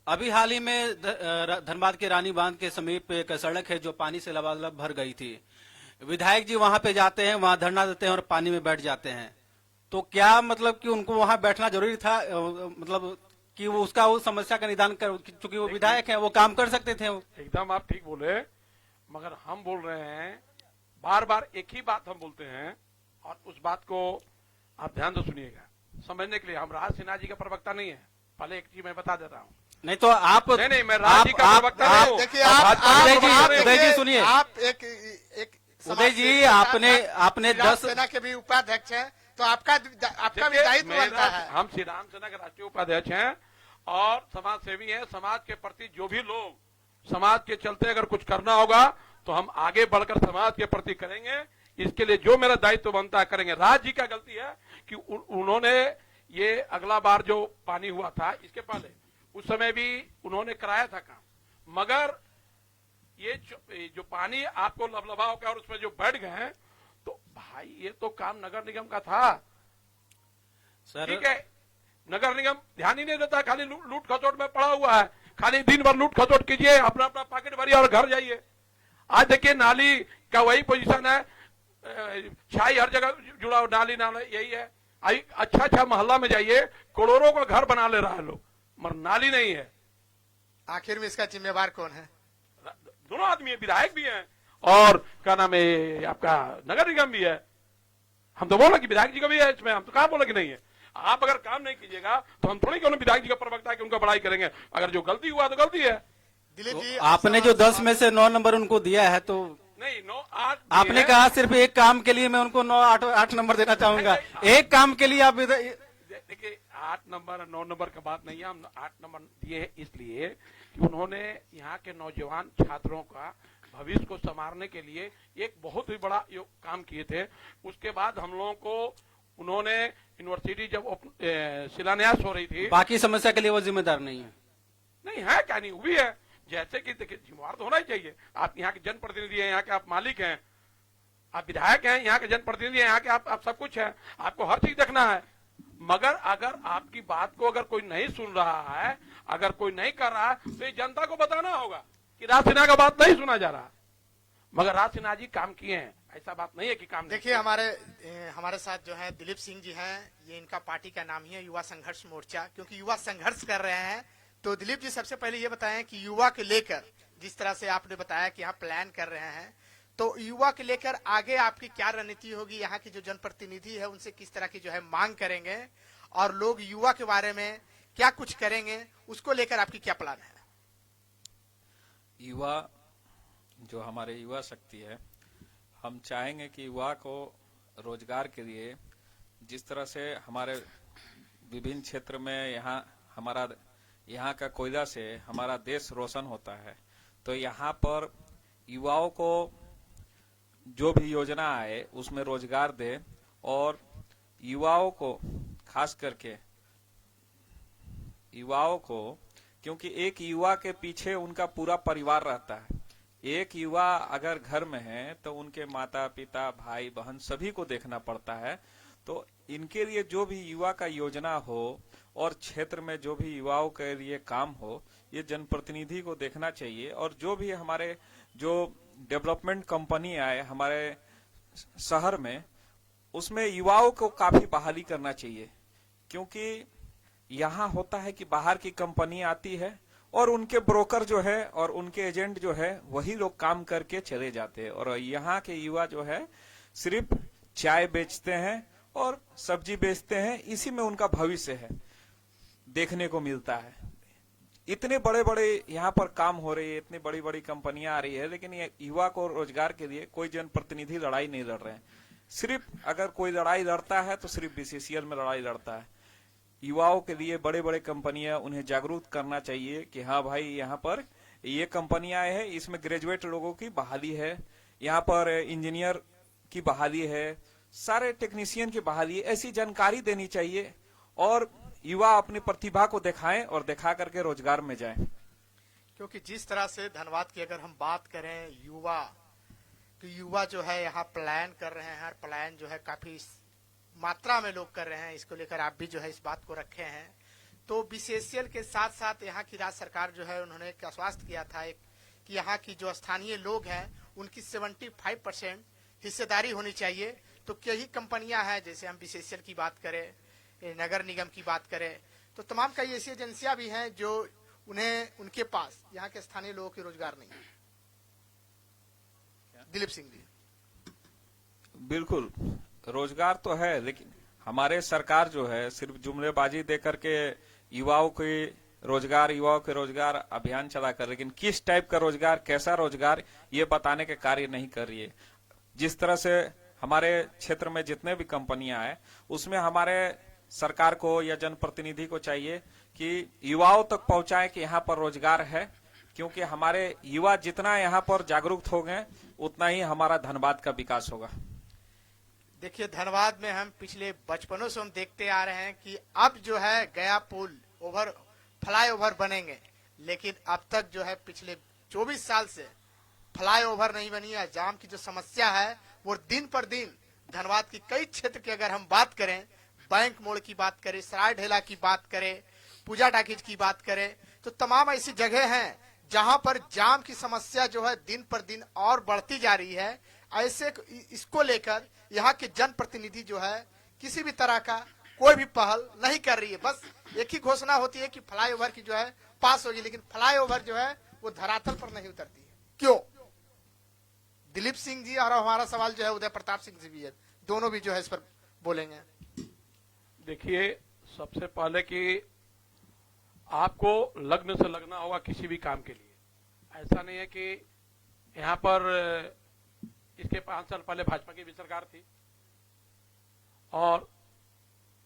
अभी हाल ही में धनबाद के रानी बांध के समीप एक सड़क है जो पानी से लबालब भर गई थी। विधायक जी वहां पे जाते हैं, वहां धरना देते हैं और पानी में बैठ जाते हैं। तो क्या मतलब कि उनको वहां बैठना जरूरी था? मतलब कि वो उसका उस समस्या का निदान कर, चूंकि वो विधायक हैं, वो काम कर सकते थे। एकदम आप ठीक बोले, मगर हम बोल रहे हैं बार बार एक ही बात हम बोलते हैं, और उस बात को आप ध्यान से सुनिएगा समझने के लिए। हम राज सिन्हा जी का प्रवक्ता नहीं है, पहले एक चीज मैं बता देता हूँ। नहीं तो आप नहीं, मैं राज जी का प्रवक्ता नहीं हूँ। देखिए उदय जी सुनिए, आप एक उदय जी आपने 10 सेना के भी उपाध्यक्ष हैं, तो आपका भी दायित्व बनता है। हम श्री राम सेना के राष्ट्रीय उपाध्यक्ष हैं और समाज सेवी हैं। समाज के प्रति जो भी लोग समाज के चलते अगर कुछ करना होगा तो हम आगे बढ़कर समाज के प्रति करेंगे। इसके लिए जो मेरा दायित्व बनता है करेंगे। राज जी का गलती है कि उन्होंने ये अगला बार जो पानी हुआ था इसके पहले उस समय भी उन्होंने कराया था काम, मगर ये जो पानी आपको लबलबा होकर और उसमें जो बैठ गए हैं, तो भाई ये तो काम नगर निगम का था। सर ठीक है, नगर निगम ध्यान ही नहीं देता, खाली लूट खसोट में पड़ा हुआ है, खाली दिन भर लूट खसोट कीजिए, अपना अपना पॉकेट भरिए और घर जाइए। आज देखिए नाली का वही पोजीशन है, छाई हर जगह जुड़ा हुआ, नाली नाला यही है। अच्छा अच्छा मोहल्ला में जाइए, करोड़ों का घर बना ले रहा है लोग, मगर नाली नहीं है। आखिर में इसका जिम्मेवार कौन है? दोनों आदमी है, विधायक भी हैं और क्या नाम है आपका नगर निगम भी है। हम तो बोला कि विधायक जी का भी है इसमें, हम तो कहा बोला कि नहीं है। आप अगर काम नहीं कीजिएगा तो हम थोड़ी कि विधायक जी का प्रवक्ता है कि उनका बड़ाई करेंगे। अगर जो गलती हुआ तो गलती है। दिलीप जी, आपने जो 10 में से 9 नंबर उनको दिया है, तो नहीं 9-8 आपने कहा सिर्फ एक काम के लिए मैं उनको 9-8 नंबर देना चाहूंगा। एक काम के लिए आप देखिए 8 नंबर 9 नंबर का बात नहीं है, हम 8 नंबर दिए हैं इसलिए कि उन्होंने यहाँ के नौजवान छात्रों का भविष्य को संवारने के लिए एक बहुत ही बड़ा काम किए थे। उसके बाद हम लोगों को उन्होंने यूनिवर्सिटी जब शिलान्यास हो रही थी, बाकी समस्या के लिए वो जिम्मेदार नहीं है। नहीं है क्या नहीं, वो भी है। जैसे कि देखिए जिम्मेवार तो होना ही चाहिए। आप यहाँ के जनप्रतिनिधि हैं, यहाँ के आप मालिक हैं, आप विधायक हैं, यहाँ के जनप्रतिनिधि हैं, यहाँ के आप सब कुछ है, आपको हर चीज देखना है। मगर अगर आपकी बात को अगर कोई नहीं सुन रहा है, अगर कोई नहीं कर रहा है, तो ये जनता को बताना होगा कि राज सिन्हा का बात नहीं सुना जा रहा। मगर राज सिन्हा जी काम किए हैं, ऐसा बात नहीं है कि काम। देखिए हमारे साथ जो है दिलीप सिंह जी हैं, ये इनका पार्टी का नाम ही है युवा संघर्ष मोर्चा, क्योंकि युवा संघर्ष कर रहे हैं। तो दिलीप जी सबसे पहले ये बताएं कि युवा के लेकर जिस तरह से आपने बताया कि यहाँ प्लान कर रहे हैं, तो युवा के लेकर आगे आपकी क्या रणनीति होगी? यहाँ की जो जनप्रतिनिधि है उनसे किस तरह की जो है मांग करेंगे और लोग युवा के बारे में क्या कुछ करेंगे, उसको लेकर आपकी क्या प्लान है? युवा जो हमारे युवा शक्ति है, हम चाहेंगे कि युवा को रोजगार के लिए, जिस तरह से हमारे विभिन्न क्षेत्र में यहाँ का कोयला से हमारा देश रोशन होता है, तो यहाँ पर युवाओं को जो भी योजना आए उसमें रोजगार दे और युवाओं को खास करके युवाओं को, क्योंकि एक युवा के पीछे उनका पूरा परिवार रहता है। एक युवा अगर घर में है तो उनके माता पिता भाई बहन सभी को देखना पड़ता है। तो इनके लिए जो भी युवा का योजना हो और क्षेत्र में जो भी युवाओं के लिए काम हो, ये जनप्रतिनिधि को देखना चाहिए। और जो भी हमारे जो डेवलपमेंट कंपनी आए हमारे शहर में, उसमें युवाओं को काफी बहाली करना चाहिए। क्योंकि यहाँ होता है कि बाहर की कंपनी आती है और उनके ब्रोकर जो है और उनके एजेंट जो है वही लोग काम करके चले जाते हैं, और यहाँ के युवा जो है सिर्फ चाय बेचते हैं और सब्जी बेचते हैं, इसी में उनका भविष्य है देखने को मिलता है। इतने बड़े बड़े यहाँ पर काम हो रही है, इतनी बड़ी बड़ी कंपनियां आ रही है, लेकिन ये युवा को रोजगार के लिए कोई जनप्रतिनिधि लड़ाई नहीं लड़ रहे हैं। सिर्फ अगर कोई लड़ाई लड़ता है तो सिर्फ बीसीसीएल में लड़ाई लड़ता है। युवाओं के लिए बड़े बड़े कंपनियां, उन्हें जागरूक करना चाहिए कि हाँ भाई यहाँ पर ये कंपनियां है, इसमें ग्रेजुएट लोगों की बहाली है, यहाँ पर इंजीनियर की बहाली है, सारे टेक्नीशियन की बहाली है, ऐसी जानकारी देनी चाहिए और युवा अपनी प्रतिभा को दिखाएं और दिखा करके रोजगार में जाएं। क्योंकि जिस तरह से धनबाद की अगर हम बात करें युवा, तो युवा जो है यहाँ प्लान कर रहे हैं, हर प्लान जो है काफी मात्रा में लोग कर रहे हैं, इसको लेकर आप भी जो है इस बात को रखे हैं। तो बीसीसीएल के साथ साथ यहाँ की राज्य सरकार जो है उन्होंने एक आश्वस्त किया था कि यहाँ की जो स्थानीय लोग हैं उनकी 75% हिस्सेदारी होनी चाहिए। तो कई कंपनियां हैं, जैसे हम बीसीसीएल की बात करें, नगर निगम की बात करें, तो तमाम कई ऐसी एजेंसियां भी हैं जो उन्हें उनके पास यहाँ के स्थानीय लोगों की रोजगार नहीं है। दिलीप सिंह जी, बिल्कुल रोजगार तो है, लेकिन हमारे सरकार जो है सिर्फ जुमलेबाजी दे करके युवाओं के रोजगार अभियान चला कर, लेकिन किस टाइप का रोजगार, कैसा रोजगार, ये बताने के कार्य नहीं कर रही है। जिस तरह से हमारे क्षेत्र में जितने भी कंपनियां आए, उसमें हमारे सरकार को या जनप्रतिनिधि को चाहिए कि युवाओं तक पहुंचाएं कि यहाँ पर रोजगार है, क्योंकि हमारे युवा जितना यहाँ पर जागरूक हो गए उतना ही हमारा धनबाद का विकास होगा। देखिए धनबाद में हम पिछले बचपनों से हम देखते आ रहे हैं कि अब जो है गया पुल फ्लाईओवर बनेंगे, लेकिन अब तक जो है पिछले 24 साल से फ्लाईओवर नहीं बनी है। जाम की जो समस्या है वो दिन पर दिन धनबाद की कई क्षेत्र की अगर हम बात करें बैंक मोड़ की बात करें, सराय ढेला की बात करें, पूजा टाकिज की बात करें, तो तमाम ऐसी जगह हैं जहां पर जाम की समस्या जो है दिन पर दिन और बढ़ती जा रही है। ऐसे इसको लेकर यहाँ के जनप्रतिनिधि जो है किसी भी तरह का कोई भी पहल नहीं कर रही है। बस एक ही घोषणा होती है कि फ्लाईओवर की जो है पास होगी, लेकिन फ्लाईओवर जो है वो धरातल पर नहीं उतरती है। क्यों? दिलीप सिंह जी और हमारा सवाल जो है उदय प्रताप सिंह जी भी है, दोनों भी जो है इस पर बोलेंगे। देखिए, सबसे पहले कि आपको लग्न से लगना होगा किसी भी काम के लिए। ऐसा नहीं है कि यहाँ पर इसके 5 साल पहले भाजपा की भी सरकार थी और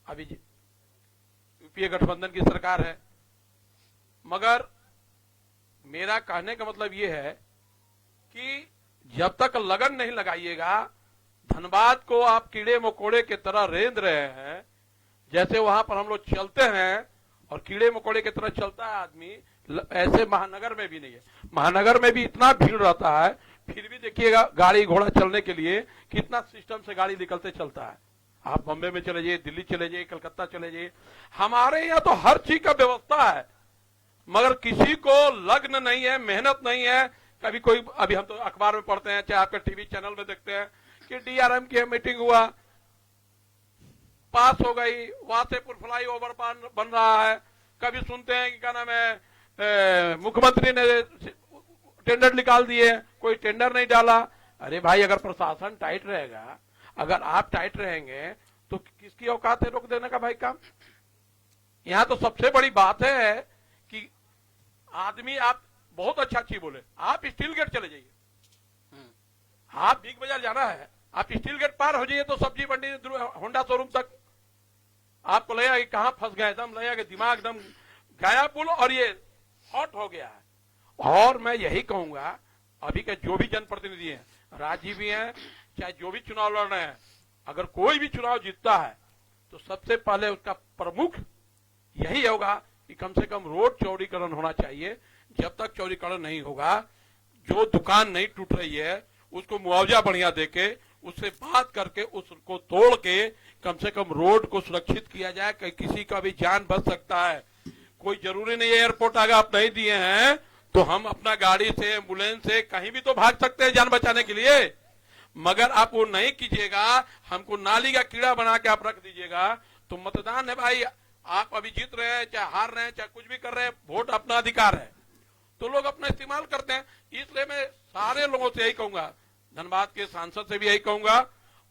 अभी यूपीए गठबंधन की सरकार है, मगर मेरा कहने का मतलब ये है कि जब तक लगन नहीं लगाइएगा, धनबाद को आप कीड़े मकोड़े की तरह रेंद रहे हैं। जैसे वहां पर हम लोग चलते हैं और कीड़े मकोड़े की तरह चलता है आदमी, ऐसे महानगर में भी नहीं है। महानगर में भी इतना भीड़ रहता है, फिर भी देखिएगा गाड़ी घोड़ा चलने के लिए कितना सिस्टम से गाड़ी निकलते चलता है। आप बॉम्बे में चले जाइए, दिल्ली चले जाइए, कलकत्ता चले जाइए, हमारे यहाँ तो हर चीज का व्यवस्था है, मगर किसी को लग्न नहीं है, मेहनत नहीं है। कभी कोई, अभी हम तो अखबार में पढ़ते हैं, चाहे आपके टीवी चैनल में देखते हैं कि डीआरएम की मीटिंग हुआ, पास हो गई, वासेपुर फ्लाईओवर बन रहा है। कभी सुनते हैं कि क्या नाम है, मुख्यमंत्री ने टेंडर निकाल दिए, कोई टेंडर नहीं डाला। अरे भाई, अगर प्रशासन टाइट रहेगा, अगर आप टाइट रहेंगे तो किसकी औकात है रोक देने का भाई काम? यहाँ तो सबसे बड़ी बात है कि आदमी, आप बहुत अच्छा चीज बोले, आप स्टील गेट चले जाइए, आप बिग बाजार जाना है, आप स्टील गेट पार हो जाइए तो सब्जी मंडी होंडा शोरूम तक आपको लगेगा कि कहां फंस गए, एकदम लगेगा कि दिमाग एकदम गया पुल और ये हॉट हो गया है। और मैं यही कहूंगा, अभी के जो भी जनप्रतिनिधि हैं, राज्य भी हैं, चाहे जो भी चुनाव लड़ रहे हैं, अगर कोई भी चुनाव जीतता है तो सबसे पहले उसका प्रमुख यही होगा कि कम से कम रोड चौड़ीकरण होना चाहिए। जब तक चौड़ीकरण नहीं होगा, जो दुकान नहीं टूट रही है उसको मुआवजा बढ़िया देके, उससे बात करके, उसको तोड़ के कम से कम रोड को सुरक्षित किया जाए, कि किसी का भी जान बच सकता है। कोई जरूरी नहीं है एयरपोर्ट अगर आप नहीं दिए हैं तो हम अपना गाड़ी से, एम्बुलेंस से कहीं भी तो भाग सकते हैं जान बचाने के लिए, मगर आप वो नहीं कीजिएगा, हमको नाली का कीड़ा बना के आप रख दीजिएगा। तो मतदान है भाई, आप अभी जीत रहे हैं, चाहे हार रहे हैं, चाहे कुछ भी कर रहे हैं, वोट अपना अधिकार है, तो लोग अपना इस्तेमाल करते हैं। इसलिए मैं सारे लोगों से यही कहूंगा, धनबाद के सांसद से भी यही कहूंगा,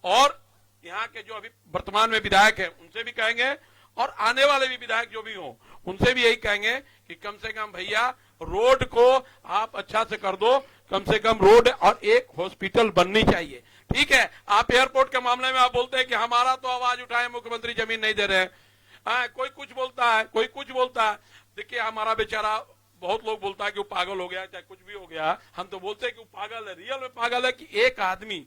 और यहाँ के जो अभी वर्तमान में विधायक है उनसे भी कहेंगे, और आने वाले भी विधायक जो भी हों उनसे भी यही कहेंगे कि कम से कम भैया रोड को आप अच्छा से कर दो, कम से कम रोड और एक हॉस्पिटल बननी चाहिए। ठीक है, आप एयरपोर्ट के मामले में आप बोलते हैं कि हमारा तो आवाज उठाए, मुख्यमंत्री जमीन नहीं दे रहे हैं, कोई कुछ बोलता है, कोई कुछ बोलता है। देखिए, हमारा बेचारा, बहुत लोग बोलता है कि वो पागल हो गया, चाहे कुछ भी हो गया, हम तो बोलते हैं कि वो पागल है, रियल में पागल है कि एक आदमी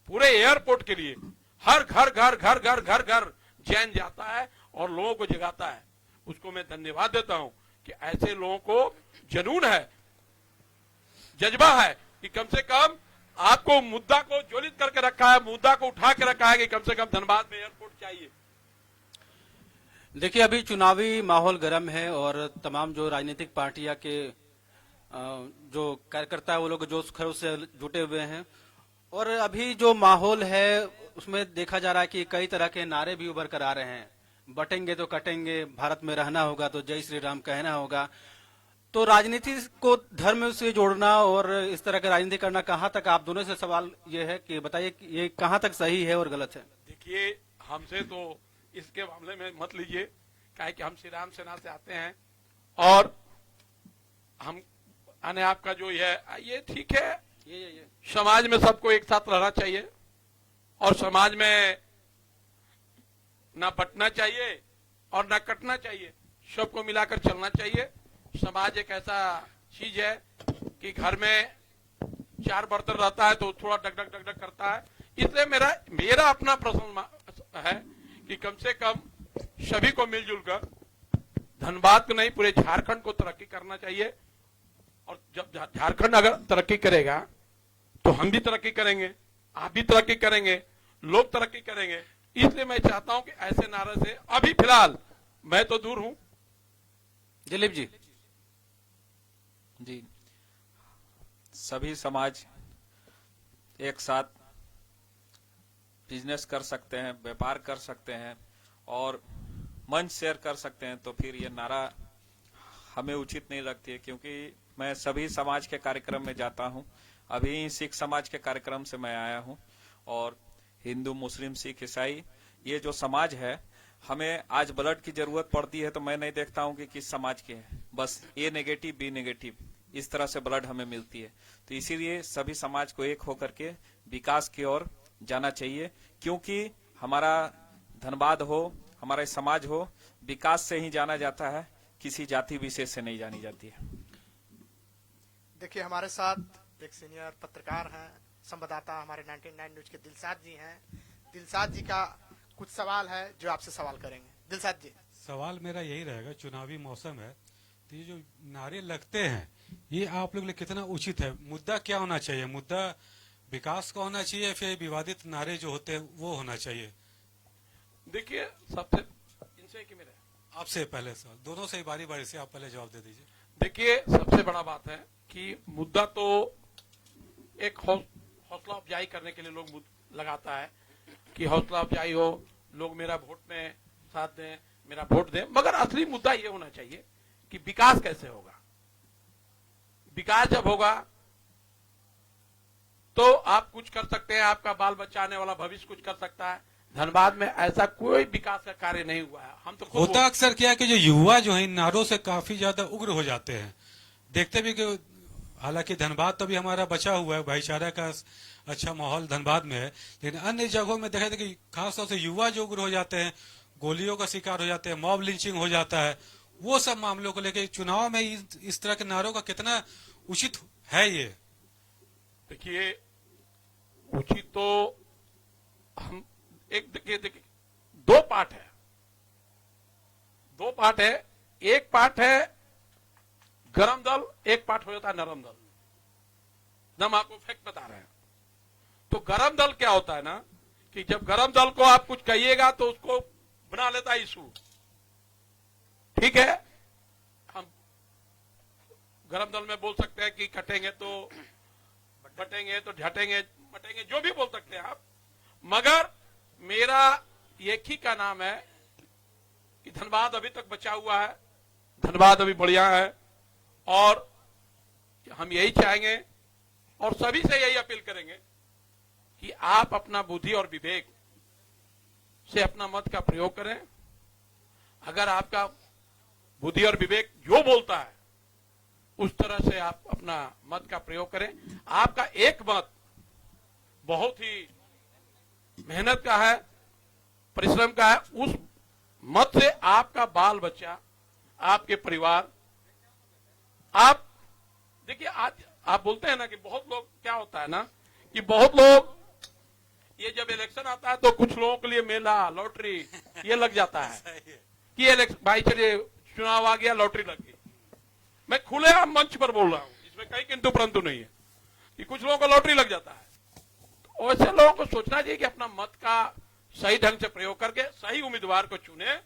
पूरे एयरपोर्ट के लिए हर घर घर घर घर घर घर जैन जाता है और लोगों को जगाता है। उसको मैं धन्यवाद देता हूं कि ऐसे लोगों को जुनून है, जज्बा है कि कम से कम आपको मुद्दा को ज्वलित करके रखा है, मुद्दा को उठा के रखा है कि कम से कम धनबाद में एयरपोर्ट चाहिए। देखिए, अभी चुनावी माहौल गर्म है और तमाम जो राजनीतिक पार्टियां के जो कार्यकर्ता है वो लोग जोश खरोश से जुटे हुए हैं, और अभी जो माहौल है उसमें देखा जा रहा है कि कई तरह के नारे भी उभर कर आ रहे हैं। बटेंगे तो कटेंगे, भारत में रहना होगा तो जय श्री राम कहना होगा। तो राजनीति को धर्म से जोड़ना और इस तरह की राजनीति करना कहां तक, आप दोनों से सवाल ये है कि बताइए ये कहां तक सही है और गलत है? देखिए, हमसे तो इसके मामले में मत लीजिए, काहे कि हम श्री राम सेना से आते हैं और हम आने आपका जो ये ठीक है, ये समाज में सबको एक साथ रहना चाहिए और समाज में ना बंटना चाहिए और ना कटना चाहिए, सबको मिलाकर चलना चाहिए। समाज एक ऐसा चीज है कि घर में 4 बर्तन रहता है तो थोड़ा डग डग डग डग करता है। इसलिए मेरा अपना प्रश्न है कि कम से कम सभी को मिलजुल कर धनबाद को नहीं, पूरे झारखंड को तरक्की करना चाहिए। और जब झारखंड अगर तरक्की करेगा तो हम भी तरक्की करेंगे, आप भी तरक्की करेंगे, लोग तरक्की करेंगे, इसलिए मैं चाहता हूं कि ऐसे नारे से अभी फिलहाल मैं तो दूर हूं। दिलीप जी। जी, सभी समाज एक साथ बिजनेस कर सकते हैं, व्यापार कर सकते हैं और मंच शेयर कर सकते हैं, तो फिर ये नारा हमें उचित नहीं लगती है। क्योंकि मैं सभी समाज के कार्यक्रम में जाता हूं। अभी सिख समाज के कार्यक्रम से मैं आया हूं और हिंदू, मुस्लिम, सिख, ईसाई ये जो समाज है, हमें आज ब्लड की जरूरत पड़ती है तो मैं नहीं देखता हूं कि किस समाज के है, बस ए नेगेटिव बी नेगेटिव इस तरह से ब्लड हमें मिलती है। तो इसीलिए सभी समाज को एक होकर के विकास की ओर जाना चाहिए, क्योंकि हमारा धनबाद हो, हमारा समाज हो, विकास से ही जाना जाता है, किसी जाति विशेष से नहीं जानी जाती है। देखिए, हमारे साथ एक सीनियर पत्रकार हैं, संवाददाता हमारे 99 न्यूज के दिलसाद जी हैं। दिलसाद जी का कुछ सवाल है जो आपसे सवाल करेंगे। दिलसाद जी। सवाल मेरा यही रहेगा, चुनावी मौसम है तो ये जो नारे लगते हैं ये आप लोग लिए कितना उचित है? मुद्दा क्या होना चाहिए? मुद्दा विकास का होना चाहिए, फिर विवादित नारे जो होते हैं वो होना चाहिए? देखिए, सबसे इनसे कि मेरे आपसे पहले सवाल, दोनों से बारी बारी से आप पहले जवाब दे दीजिए। देखिए, सबसे बड़ा बात है कि मुद्दा तो एक हौसला अफजाई करने के लिए लोग लगाता है कि हौसला अफजाई हो, लोग मेरा वोट में साथ दें, मेरा वोट दें। मगर असली मुद्दा ये होना चाहिए कि विकास कैसे होगा। विकास जब होगा तो आप कुछ कर सकते हैं, आपका बाल बच्चा आने वाला भविष्य कुछ कर सकता है। धनबाद में ऐसा कोई विकास का कार्य नहीं हुआ है। हम तो होता अक्सर क्या है कि जो युवा जो है इन नारों से काफी ज्यादा उग्र हो जाते हैं। देखते भी कि हालांकि धनबाद तो भी हमारा बचा हुआ है, भाईचारा का अच्छा माहौल धनबाद में है, लेकिन अन्य जगहों में देखा था कि खासतौर से युवा जो उग्र हो जाते हैं, गोलियों का शिकार हो जाते हैं, मॉब लिंचिंग हो जाता है। वो सब मामलों को लेकर चुनाव में इस तरह के नारों का कितना उचित है? ये देखिए, उचित तो हम देखिए दो पार्ट है। एक पार्ट है गरम दल, एक पार्ट हो जाता है नरम दल। हम आपको फैक्ट बता रहे हैं। तो गरम दल क्या होता है ना, कि जब गरम दल को आप कुछ कहिएगा तो उसको बना लेता है इशू। ठीक है, हम गरम दल में बोल सकते हैं कि कटेंगे तो बटेंगे, तो झटेंगे मटेंगे, जो भी बोल सकते हैं आप। मगर मेरा एक ही का नाम है कि धनबाद अभी तक बचा हुआ है, धनबाद अभी बढ़िया है और हम यही चाहेंगे और सभी से यही अपील करेंगे कि आप अपना बुद्धि और विवेक से अपना मत का प्रयोग करें। अगर आपका बुद्धि और विवेक जो बोलता है उस तरह से आप अपना मत का प्रयोग करें। आपका एक मत बहुत ही मेहनत का है, परिश्रम का है। उस मत से आपका बाल बच्चा, आपके परिवार, आप देखिए, आज आप बोलते हैं ना कि बहुत लोग, क्या होता है ना कि बहुत लोग ये जब इलेक्शन आता है तो कुछ लोगों के लिए मेला, लॉटरी ये लग जाता है कि भाई चलिए चुनाव आ गया, लॉटरी लग गई। मैं खुलेआम मंच पर बोल रहा हूं, इसमें कहीं किंतु परंतु नहीं है, कि कुछ लोगों को लॉटरी लग जाता है। तो ऐसे लोगों को सोचना चाहिए कि अपना मत का सही ढंग से प्रयोग करके सही उम्मीदवार को चुने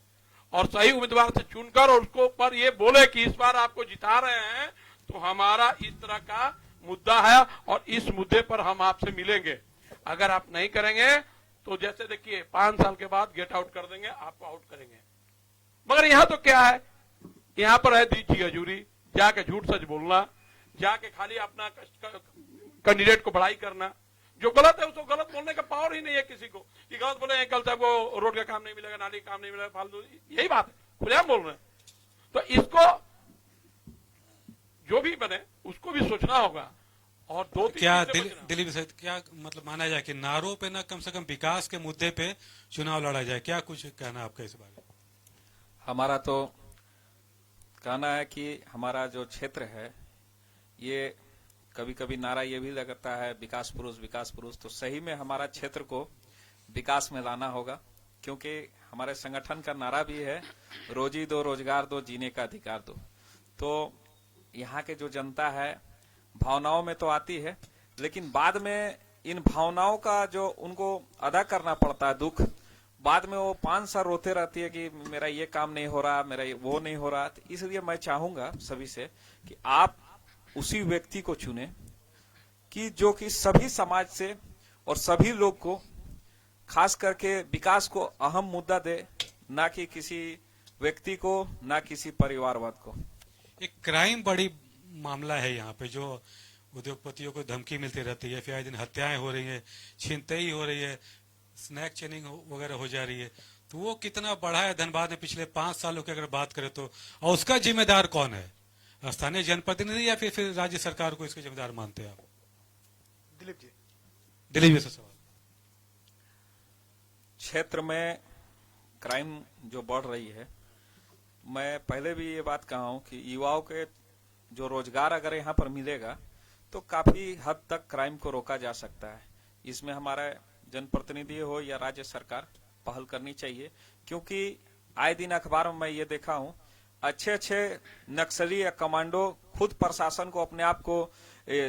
और सही उम्मीदवार से चुनकर और उसको पर ये बोले कि इस बार आपको जिता रहे हैं तो हमारा इस तरह का मुद्दा है और इस मुद्दे पर हम आपसे मिलेंगे। अगर आप नहीं करेंगे तो जैसे देखिए 5 साल के बाद गेट आउट कर देंगे, आपको आउट करेंगे। मगर यहाँ तो क्या है, यहाँ पर है दीजी हजूरी, जाके झूठ सच बोलना, जाके खाली अपना कैंडिडेट को बड़ाई करना। जो गलत है उसको गलत बोलने का पावर ही नहीं है किसी को, कि गलत बोले कल साहब को रोड का काम नहीं मिलेगा, नाली का काम नहीं मिलेगा, फालतू, यही बात है, खुलेआम बोल रहे हैं। तो इसको जो भी बने उसको भी सोचना होगा। और दो क्या दिलीप सहित क्या मतलब माना जाए कि नारों पे ना कम से कम विकास के मुद्दे पे चुनाव लड़ा जाए? क्या कुछ कहना आपका इस बारे में? हमारा तो कहना है कि हमारा जो क्षेत्र है ये कभी कभी नारा ये भी लगता है विकास पुरुष, तो सही में हमारा क्षेत्र को विकास में लाना होगा, क्योंकि हमारे संगठन का नारा भी है रोजी दो, रोजगार दो, जीने का अधिकार दो। तो यहाँ के जो जनता है भावनाओं में तो आती है, लेकिन बाद में इन भावनाओं का जो उनको अदा करना पड़ता है दुख, बाद में वो 5 साल रोते रहती है कि मेरा ये काम नहीं हो रहा, मेरा वो नहीं हो रहा। तो इसलिए मैं चाहूंगा सभी से कि आप उसी व्यक्ति को चुने कि जो कि सभी समाज से और सभी लोग को खास करके विकास को अहम मुद्दा दे, ना कि किसी व्यक्ति को, ना किसी परिवारवाद को। एक क्राइम बड़ी मामला है यहाँ पे, जो उद्योगपतियों को धमकी मिलती रहती है, फिर आए दिन हत्याएं हो रही है, छीनताई हो रही है, स्नैक चेनिंग वगैरह हो जा रही है। तो वो कितना बढ़ा है धनबाद में पिछले 5 सालों की अगर बात करें तो, और उसका जिम्मेदार कौन है? स्थानीय जनप्रतिनिधि या फिर राज्य सरकार को इसके जिम्मेदार मानते हैं आप? दिलीप जी। दिलीप जी से सवाल। क्षेत्र में क्राइम जो बढ़ रही है, मैं पहले भी ये बात कहा हूं कि युवाओं के जो रोजगार अगर यहाँ पर मिलेगा तो काफी हद तक क्राइम को रोका जा सकता है। इसमें हमारा जनप्रतिनिधि हो या राज्य सरकार पहल करनी चाहिए, क्योंकि आए दिन अखबार में मैं ये देखा हूं, अच्छे अच्छे नक्सली या कमांडो खुद प्रशासन को अपने आप को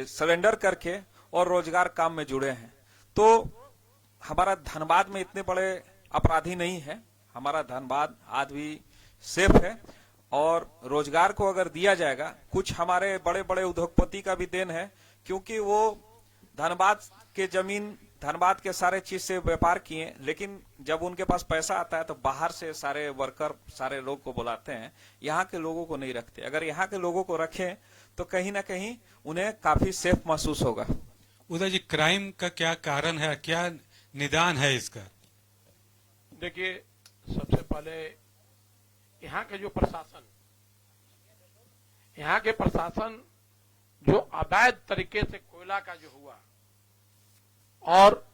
सरेंडर करके और रोजगार काम में जुड़े हैं। तो हमारा धनबाद में इतने बड़े अपराधी नहीं है, हमारा धनबाद आज भी सेफ है और रोजगार को अगर दिया जाएगा, कुछ हमारे बड़े बड़े उद्योगपति का भी देन है, क्योंकि वो धनबाद के जमीन, धनबाद के सारे चीज से व्यापार किए, लेकिन जब उनके पास पैसा आता है तो बाहर से सारे वर्कर, सारे लोग को बुलाते हैं, यहाँ के लोगों को नहीं रखते। अगर यहाँ के लोगों को रखें तो कहीं ना कहीं उन्हें काफी सेफ महसूस होगा। उदय जी, क्राइम का क्या कारण है, क्या निदान है इसका? देखिए, सबसे पहले यहाँ के जो प्रशासन, यहाँ के प्रशासन जो अवैध तरीके से कोयला का जो हुआ और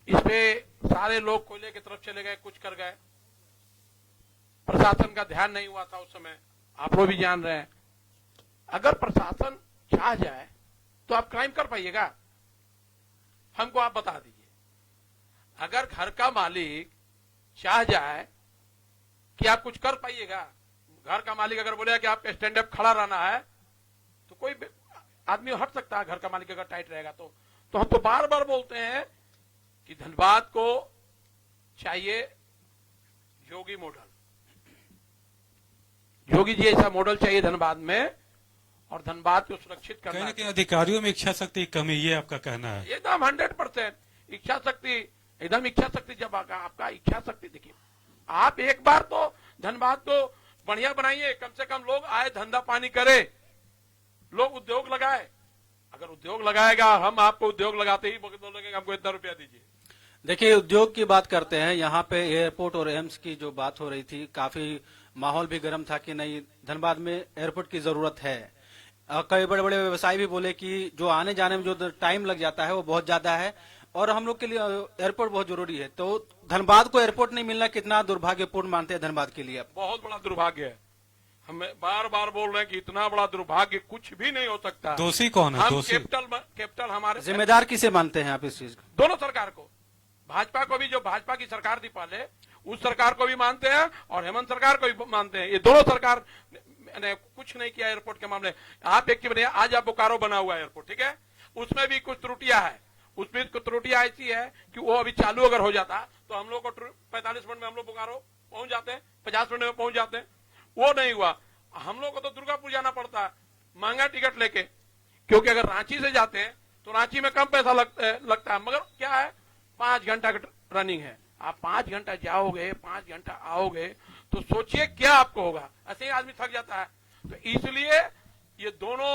इसपे सारे लोग कोयले की तरफ चले गए, कुछ कर गए, प्रशासन का ध्यान नहीं हुआ था उस समय, आप लोग भी जान रहे हैं। अगर प्रशासन चाह जाए तो आप क्राइम कर पाइएगा? हमको आप बता दीजिए। अगर घर का मालिक चाह जाए कि आप कुछ कर पाइएगा? घर का मालिक अगर बोलेगा कि आपका स्टैंड अप खड़ा रहना है तो कोई आदमी हट सकता है, घर का मालिक अगर टाइट रहेगा तो हम तो बार बार बोलते हैं कि धनबाद को चाहिए योगी मॉडल, योगी जी ऐसा मॉडल चाहिए धनबाद में, और धनबाद को सुरक्षित करना। कहीं ना अधिकारियों में इच्छा शक्ति की कमी, ये आपका कहना है? एकदम 100% इच्छा शक्ति, एकदम इच्छा शक्ति। जब आपका इच्छा शक्ति, देखिए आप एक बार तो धनबाद को बढ़िया बनाइए, कम से कम लोग आए, धंधा पानी करे, लोग उद्योग लगाए। अगर उद्योग लगाएगा, हम आपको उद्योग लगाते ही बोलेंगे हमको इतना रुपया दीजिए। देखिए, उद्योग की बात करते हैं, यहाँ पे एयरपोर्ट और एम्स की जो बात हो रही थी, काफी माहौल भी गर्म था कि नहीं, धनबाद में एयरपोर्ट की जरूरत है। कई बड़े बड़े व्यवसायी भी बोले कि जो आने जाने में जो टाइम लग जाता है वो बहुत ज्यादा है और हम लोग के लिए एयरपोर्ट बहुत जरूरी है। तो धनबाद को एयरपोर्ट नहीं मिलना कितना दुर्भाग्यपूर्ण मानते हैं धनबाद के लिए? बहुत बड़ा दुर्भाग्य है। हम बार बार बोल रहे हैं कि इतना बड़ा दुर्भाग्य कुछ भी नहीं हो सकता। दोषी कौन है? हम दोषी कैपिटल हमारे जिम्मेदार किसे मानते हैं आप इस चीज को? दोनों सरकार को, भाजपा को भी, जो भाजपा की सरकार थी पहले, उस सरकार को भी मानते हैं और हेमंत सरकार को भी मानते हैं। ये दोनों सरकार ने कुछ नहीं किया एयरपोर्ट के मामले। आप एक की बनिए, आज आप बोकारो बना हुआ एयरपोर्ट, ठीक है, उसमें भी कुछ त्रुटियां है। उसमें कुछ त्रुटियां ऐसी है कि वो अभी चालू अगर हो जाता तो हम लोग को 45 मिनट में हम लोग बोकारो पहुंच जाते हैं, 50 मिनट में पहुंच जाते हैं। वो नहीं हुआ। हम लोग को तो दुर्गापुर जाना पड़ता है महंगा टिकट लेके, क्योंकि अगर रांची से जाते हैं तो रांची में कम पैसा लगता है, मगर क्या है, 5 घंटा का रनिंग है। आप 5 घंटा जाओगे, 5 घंटा आओगे, तो सोचिए क्या आपको होगा। ऐसे ही आदमी थक जाता है। तो इसलिए ये दोनों,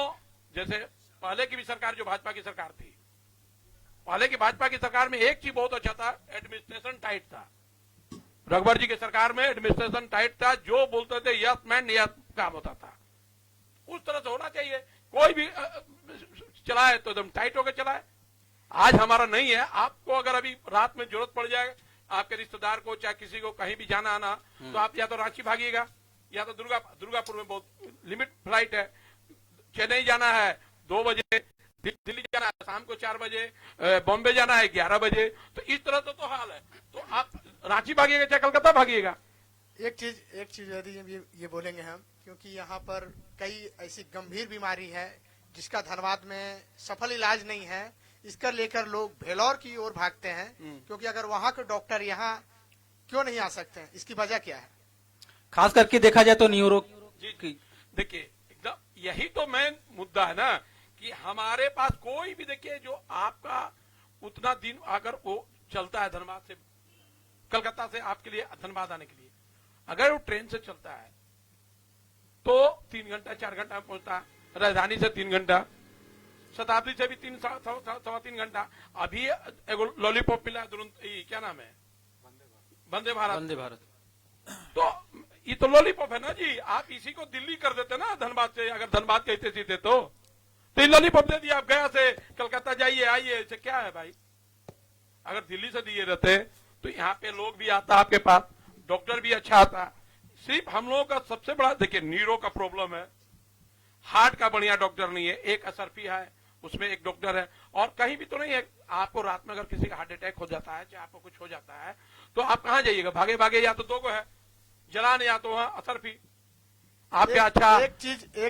जैसे पहले की भी सरकार, जो भाजपा की सरकार थी, पहले की भाजपा की सरकार में एक चीज बहुत अच्छा था, एडमिनिस्ट्रेशन टाइट था। रघुवर जी की सरकार में एडमिनिस्ट्रेशन टाइट था, जो बोलते थे यस मैन यस काम होता था। उस तरह से होना चाहिए, कोई भी चलाए तो एकदम टाइट होकर चलाए। आज हमारा नहीं है। आपको अगर अभी रात में जरूरत पड़ जाए, आपके रिश्तेदार को चाहे किसी को कहीं भी जाना आना, तो आप या तो रांची भागिएगा या तो दुर्गापुर में बहुत लिमिट फ्लाइट है। चेन्नई जाना है 2 बजे, दिल्ली जाना है शाम को 4 बजे, बॉम्बे जाना है 11 बजे। तो इस तरह से तो हाल है। तो आप रांची भागिएगा चाहे कलकत्ता भागिएगा। एक चीज यदि ये बोलेंगे हम, क्योंकि यहाँ पर कई ऐसी गंभीर बीमारी है जिसका धनबाद में सफल इलाज नहीं है, इसका लेकर लोग भेलौर की ओर भागते हैं, क्योंकि अगर वहां के डॉक्टर यहाँ क्यों नहीं आ सकते हैं, इसकी वजह क्या है? खास करके देखा जाए तो न्यूरो जी देखिए, एकदम यही तो मेन मुद्दा है ना कि हमारे पास कोई भी देखिए जो आपका उतना दिन अगर वो चलता है धनबाद से, कलकत्ता से आपके लिए धनबाद आने के लिए, अगर वो ट्रेन से चलता है तो 3 घंटा 4 घंटा में पहुंचता है, राजधानी से 3 घंटा, शताब्दी से भी 3-3 घंटा। अभी एगो लॉलीपॉप मिला है, क्या नाम है, वंदे भारत। वंदे भारत। तो ये तो लॉलीपॉप है ना जी, आप इसी को दिल्ली कर देते ना धनबाद से, अगर धनबाद कहते सीधे तो ये लॉलीपॉप दे दिया, आप गया से कलकत्ता जाइए आइए, इससे क्या है भाई? अगर दिल्ली से दिए रहते तो यहाँ पे लोग भी आता आपके पास, डॉक्टर भी अच्छा आता। सिर्फ हम लोगों का सबसे बड़ा देखिए न्यूरो का प्रॉब्लम है, हार्ट का बढ़िया डॉक्टर नहीं है, एक असरफी है उसमें एक डॉक्टर है, और कहीं भी तो नहीं है। आपको रात में अगर किसी का हार्ट अटैक हो जाता है, चाहे आपको कुछ हो जाता है, तो आप कहाँ जाइएगा? भागे भागे या तो 2 को है जलान, या तो वहां असरफी। आप क्या अच्छा एक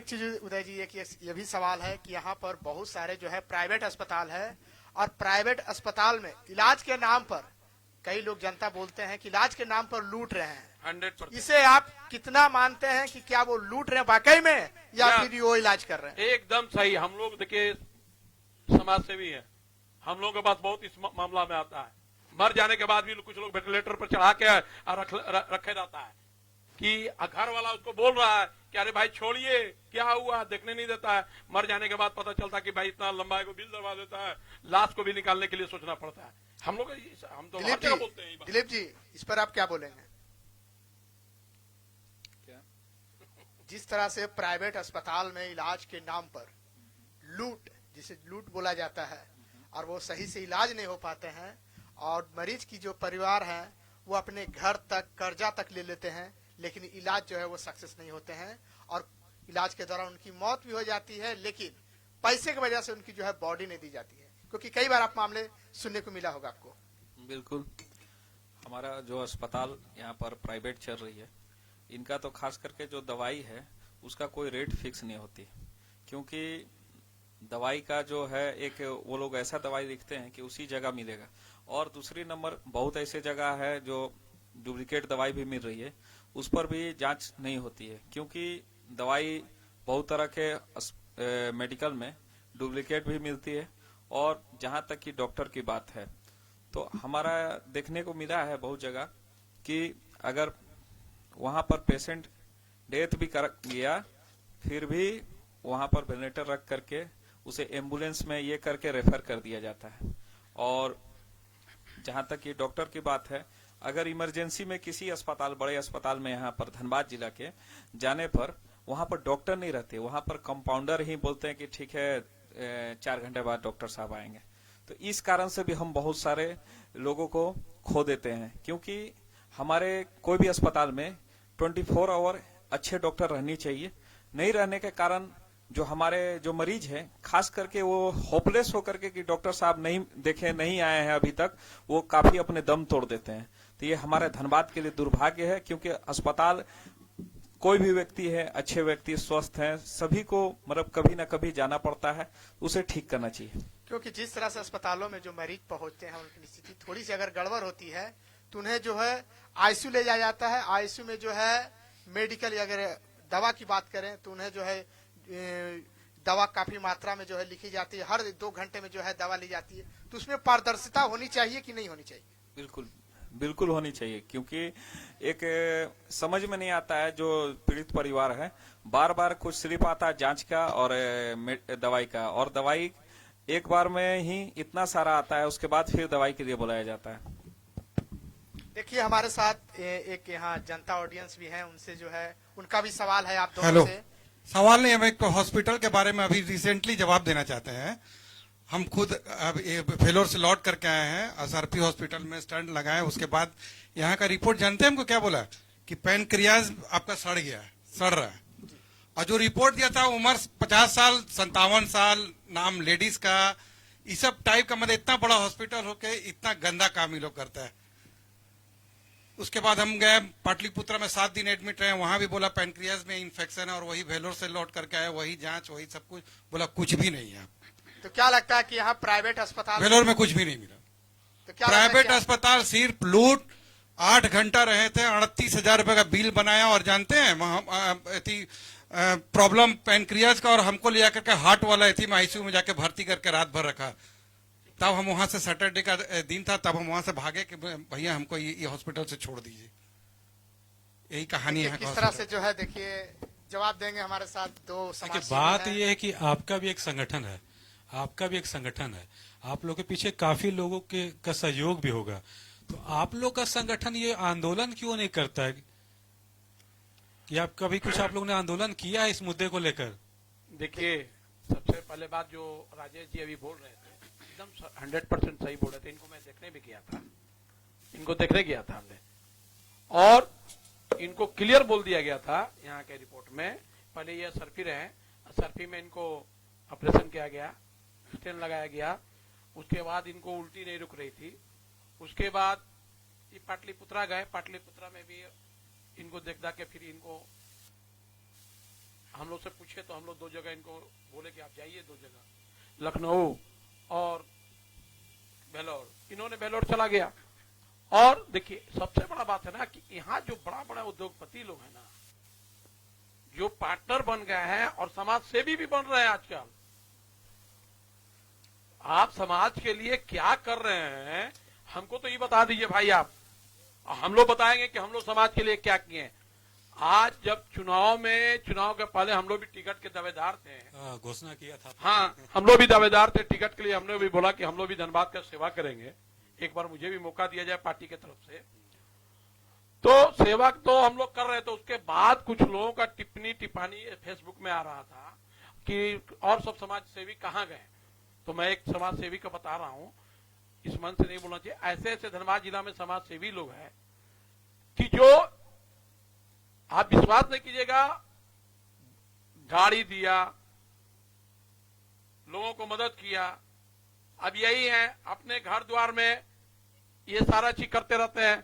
चीज उदय जी, एक ये भी सवाल है कि यहाँ पर बहुत सारे जो है प्राइवेट अस्पताल है, और प्राइवेट अस्पताल में इलाज के नाम पर कई लोग, जनता बोलते हैं कि इलाज के नाम पर लूट रहे हैं। 100%। इसे आप कितना मानते हैं कि क्या वो लूट रहे हैं वाकई में, या फिर वो इलाज कर रहे हैं? एकदम सही। हम लोग देखिए समाज सेवी है, हम लोगों के पास बहुत इस मामला में आता है, मर जाने के बाद भी कुछ लोग वेंटिलेटर पर चढ़ा के रखे जाता है कि घर वाला उसको बोल रहा है कि अरे भाई छोड़िए, क्या हुआ, देखने नहीं देता है। मर जाने के बाद पता चलता है कि भाई इतना लंबा को बिल दबा देता है, लाश को भी निकालने के लिए सोचना पड़ता है। हम लोग हम तो हर जगह बोलते हैं। दिलीप जी, इस पर आप क्या बोलेंगे? जिस तरह से प्राइवेट अस्पताल में इलाज के नाम पर लूट, जिसे लूट बोला जाता है, और वो सही से इलाज नहीं हो पाते हैं, और मरीज की जो परिवार है वो अपने घर तक कर्जा तक ले लेते हैं, लेकिन इलाज जो है वो सक्सेस नहीं होते हैं, और इलाज के दौरान उनकी मौत भी हो जाती है, लेकिन पैसे की वजह से उनकी जो है बॉडी नहीं दी जाती है, क्योंकि कई बार आप मामले सुनने को मिला होगा आपको। बिल्कुल, हमारा जो अस्पताल यहाँ पर प्राइवेट चल रही है, इनका तो खास करके जो दवाई है उसका कोई रेट फिक्स नहीं होती, क्योंकि दवाई का जो है एक वो लोग ऐसा दवाई लिखते हैं कि उसी जगह मिलेगा, और दूसरी नंबर बहुत ऐसे जगह है जो डुप्लीकेट दवाई भी मिल रही है, उस पर भी जांच नहीं होती है, क्योंकि दवाई बहुत तरह के मेडिकल में डुप्लीकेट भी मिलती है। और जहां तक कि डॉक्टर की बात है, तो हमारा देखने को मिला है बहुत जगह कि अगर वहां पर पेशेंट डेथ भी कर गया, फिर भी वहां पर वेंटिलेटर रख करके उसे एम्बुलेंस में ये करके रेफर कर दिया जाता है। और जहां तक ये डॉक्टर की बात है, अगर इमरजेंसी में किसी अस्पताल, बड़े अस्पताल में यहाँ पर धनबाद जिला के जाने पर वहां पर डॉक्टर नहीं रहते, वहां पर कंपाउंडर ही बोलते हैं कि ठीक है 4 घंटे बाद डॉक्टर साहब आएंगे। तो इस कारण से भी हम बहुत सारे लोगों को खो देते हैं, क्योंकि हमारे कोई भी अस्पताल में 24 आवर अच्छे डॉक्टर रहनी चाहिए। नहीं रहने के कारण जो हमारे जो मरीज हैं, खास करके वो होपलेस होकर के कि डॉक्टर साहब नहीं देखे, नहीं आए हैं अभी तक, वो काफी अपने दम तोड़ देते हैं। तो ये हमारे धनबाद के लिए दुर्भाग्य है, क्योंकि अस्पताल कोई भी व्यक्ति है, अच्छे व्यक्ति स्वस्थ हैं, सभी को मतलब कभी ना कभी जाना पड़ता है, उसे ठीक करना चाहिए। क्योंकि जिस तरह से अस्पतालों में जो मरीज पहुंचते हैं, उनकी स्थिति थोड़ी सी अगर गड़बड़ होती है तो उन्हें जो है आईसीयू ले जाया जाता है। आईसीयू में जो है मेडिकल, अगर दवा की बात करें तो उन्हें जो है दवा काफी मात्रा में जो है लिखी जाती है, हर 2 घंटे में जो है दवा ली जाती है। तो उसमें पारदर्शिता होनी चाहिए कि नहीं होनी चाहिए? बिल्कुल बिल्कुल होनी चाहिए, क्योंकि एक समझ में नहीं आता है जो पीड़ित परिवार है, बार बार कुछ स्लिप आता है जांच का और दवाई का, और दवाई एक बार में ही इतना सारा आता है, उसके बाद फिर दवाई के लिए बुलाया जाता है। देखिए, हमारे साथ एक यहाँ जनता ऑडियंस भी है, उनसे जो है उनका भी सवाल है आप दोनों से। सवाल नहीं, हम एक हॉस्पिटल के बारे में अभी रिसेंटली जवाब देना चाहते हैं। हम खुद अब फेलोर से लौट करके आए हैं, असरपी हॉस्पिटल में स्टंट लगाए, उसके बाद यहाँ का रिपोर्ट जानते हैं हमको क्या बोला कि पैनक्रियाज आपका सड़ गया है, सड़ रहा है। और जो रिपोर्ट दिया था उम्र 50 साल 57 साल, नाम लेडीज का, ये सब टाइप का, मतलब इतना बड़ा हॉस्पिटल होके इतना गंदा काम ये लोग करता है। उसके बाद हम गए पाटलिपुत्र में 7 दिन एडमिट रहे, वहां भी बोला पैनक्रियाज में इन्फेक्शन है, और वही वेलोर से लौट करके आए, वही जांच वही सब कुछ, बोला कुछ भी नहीं है। तो क्या लगता है कि यहाँ प्राइवेट अस्पताल वेलोर में कुछ भी नहीं मिला। तो क्या लगता है प्राइवेट कि- अस्पताल सिर्फ लूट, 8 घंटा रहे थे, 38,000 रुपए का बिल बनाया। और जानते हैं प्रॉब्लम पैनक्रियाज का, और हमको ले जाकर के हार्ट वाला थी में आईसीयू में जाके भर्ती करके रात भर रखा। तब हम वहां से, सैटरडे का दिन था, तब हम वहां से भागे कि भैया हमको ये हॉस्पिटल से छोड़ दीजिए। यही कहानी है। किस तरह से जो है, देखिए जवाब देंगे हमारे साथ दो देखिए, समाज बात ये है कि आपका भी एक संगठन है, आपका भी एक संगठन है, आप लोग के पीछे काफी लोगों के का सहयोग भी होगा। तो आप लोग का संगठन ये आंदोलन क्यों नहीं करता है कि आप कभी कुछ आप लोग ने आंदोलन किया है इस मुद्दे को लेकर? देखिए, सबसे पहले बात जो राजेश जी अभी बोल रहे थे, एकदम 100% सही बोल रहे थे। इनको मैं देखने भी गया था, इनको देखने गया था हमने, और इनको क्लियर बोल दिया गया था यहाँ के रिपोर्ट में। पहले ये सर्फी रहे, सर्फी में इनको ऑपरेशन किया गया, स्टेन लगाया गया। उसके बाद इनको उल्टी नहीं रुक रही थी। उसके बाद ये पाटलिपुत्रा गए, पाटलिपुत्रा में भी इनको देख के फिर इनको हम लोग से पूछे तो हम लोग 2 जगह इनको बोले कि आप जाइए 2 जगह, लखनऊ और बेलोर। इन्होंने बेलोर चला गया। और देखिए, सबसे बड़ा बात है ना कि यहाँ जो बड़ा बड़ा उद्योगपति लोग हैं ना, जो पार्टनर बन गए हैं और समाज सेवी भी बन रहे हैं आजकल। आप समाज के लिए क्या कर रहे हैं, हमको तो ये बता दीजिए भाई आप। हम लोग बताएंगे कि हम लोग समाज के लिए क्या किए। आज जब चुनाव के पहले हम लोग भी टिकट के दावेदार थे, घोषणा किया था। हाँ, हम लोग भी दावेदार थे टिकट के लिए। हमने भी बोला कि हम लोग भी धनबाद का सेवा करेंगे, एक बार मुझे भी मौका दिया जाए पार्टी की तरफ से। तो सेवा तो हम लोग कर रहे थे। उसके बाद कुछ लोगों का टिप्पणी फेसबुक में आ रहा था कि और सब समाज सेवी कहाँ गए। तो मैं एक समाज सेवी का बता रहा हूं, इस मन से नहीं बोलना चाहिए। ऐसे ऐसे धनबाद जिला में समाज सेवी लोग हैं कि जो आप विश्वास नहीं कीजिएगा, गाड़ी दिया, लोगों को मदद किया। अब यही है, अपने घर द्वार में ये सारा चीज करते रहते हैं।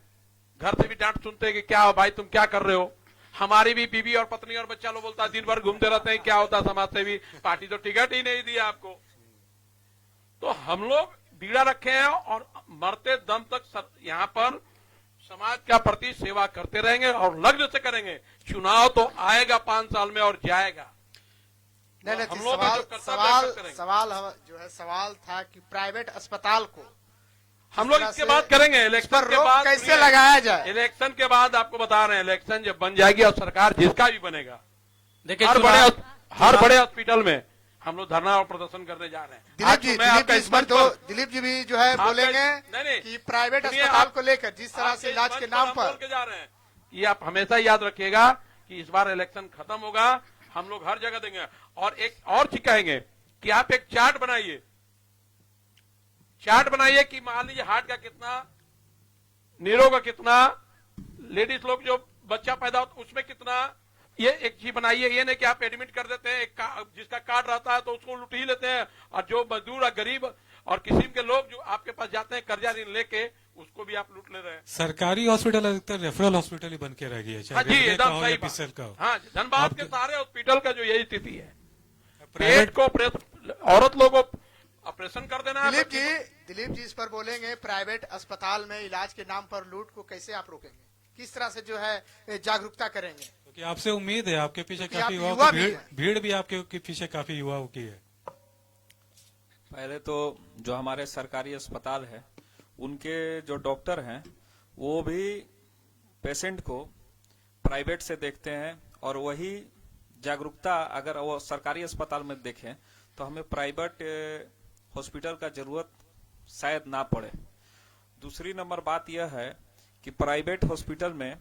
घर से भी डांट सुनते हैं कि क्या हो भाई, तुम क्या कर रहे हो। हमारी भी बीवी और पत्नी और बच्चा लोग बोलता है, दिन भर घूमते रहते हैं, क्या होता समाज सेवी, पार्टी तो टिकट ही नहीं दिया आपको। तो हम लोग बीड़ा रखे हैं और मरते दम तक यहाँ पर समाज का प्रति सेवा करते रहेंगे और लग्न से करेंगे। चुनाव तो आएगा 5 साल में और जाएगा। नहीं, हम लोग सवाल था कि प्राइवेट अस्पताल को हम लोग इसके बाद करेंगे, इलेक्शन के बाद कैसे लगाया जाए। इलेक्शन के बाद आपको बता रहे हैं, इलेक्शन जब बन जाएगी और सरकार जिसका भी बनेगा, देखिए, हर बड़े हॉस्पिटल में हम लोग धरना और प्रदर्शन करने जा रहे हैं। दिलीप जी भी जो है बोलेंगे नहीं, कि प्राइवेट अस्पताल को लेकर जिस तरह से इलाज के नाम पर के जा रहे हैं, ये आप हमेशा याद रखिएगा कि इस बार इलेक्शन खत्म होगा, हम लोग हर जगह देंगे। और एक और चीज कहेंगे कि आप एक चार्ट बनाइए कि मान लीजिए हार्ट का कितना, नीरो का कितना, लेडीज लोग जो बच्चा पैदा होता उसमें कितना, ये एक चीज बनाइए। ये नहीं कि आप एडमिट कर देते हैं, जिसका कार्ड रहता है तो उसको लूट ही लेते हैं, और जो मजदूर और गरीब और किस्म के लोग जो आपके पास जाते हैं कर्जा ऋण लेके, उसको भी आप लूट ले रहे हैं। सरकारी हॉस्पिटल अधिकतर रेफरल हॉस्पिटल ही बन के रह गई है, हाँ जी, एकदम सही एफएसएल का हो। हाँ, धनबाद के सारे हॉस्पिटल का जो यही स्थिति है। पेट को औरत लोगों को ऑपरेशन कर देना है। दिलीप जी इस पर बोलेंगे, प्राइवेट अस्पताल में इलाज के नाम पर लूट को कैसे आप रोकेंगे, किस तरह से जो है जागरूकता करेंगे। क्योंकि आपसे उम्मीद है, आपके पीछे क्योंकि काफी आप युवाओं युवा की भी हैं। भीड़ भी आपके पीछे काफी युवाओं की है। पहले तो जो हमारे सरकारी अस्पताल है, उनके जो डॉक्टर हैं वो भी पेशेंट को प्राइवेट से देखते हैं, और वही जागरूकता अगर वो सरकारी अस्पताल में देखें तो हमें प्राइवेट हॉस्पिटल का जरूरत शायद ना पड़े। दूसरी नंबर बात यह है कि प्राइवेट हॉस्पिटल में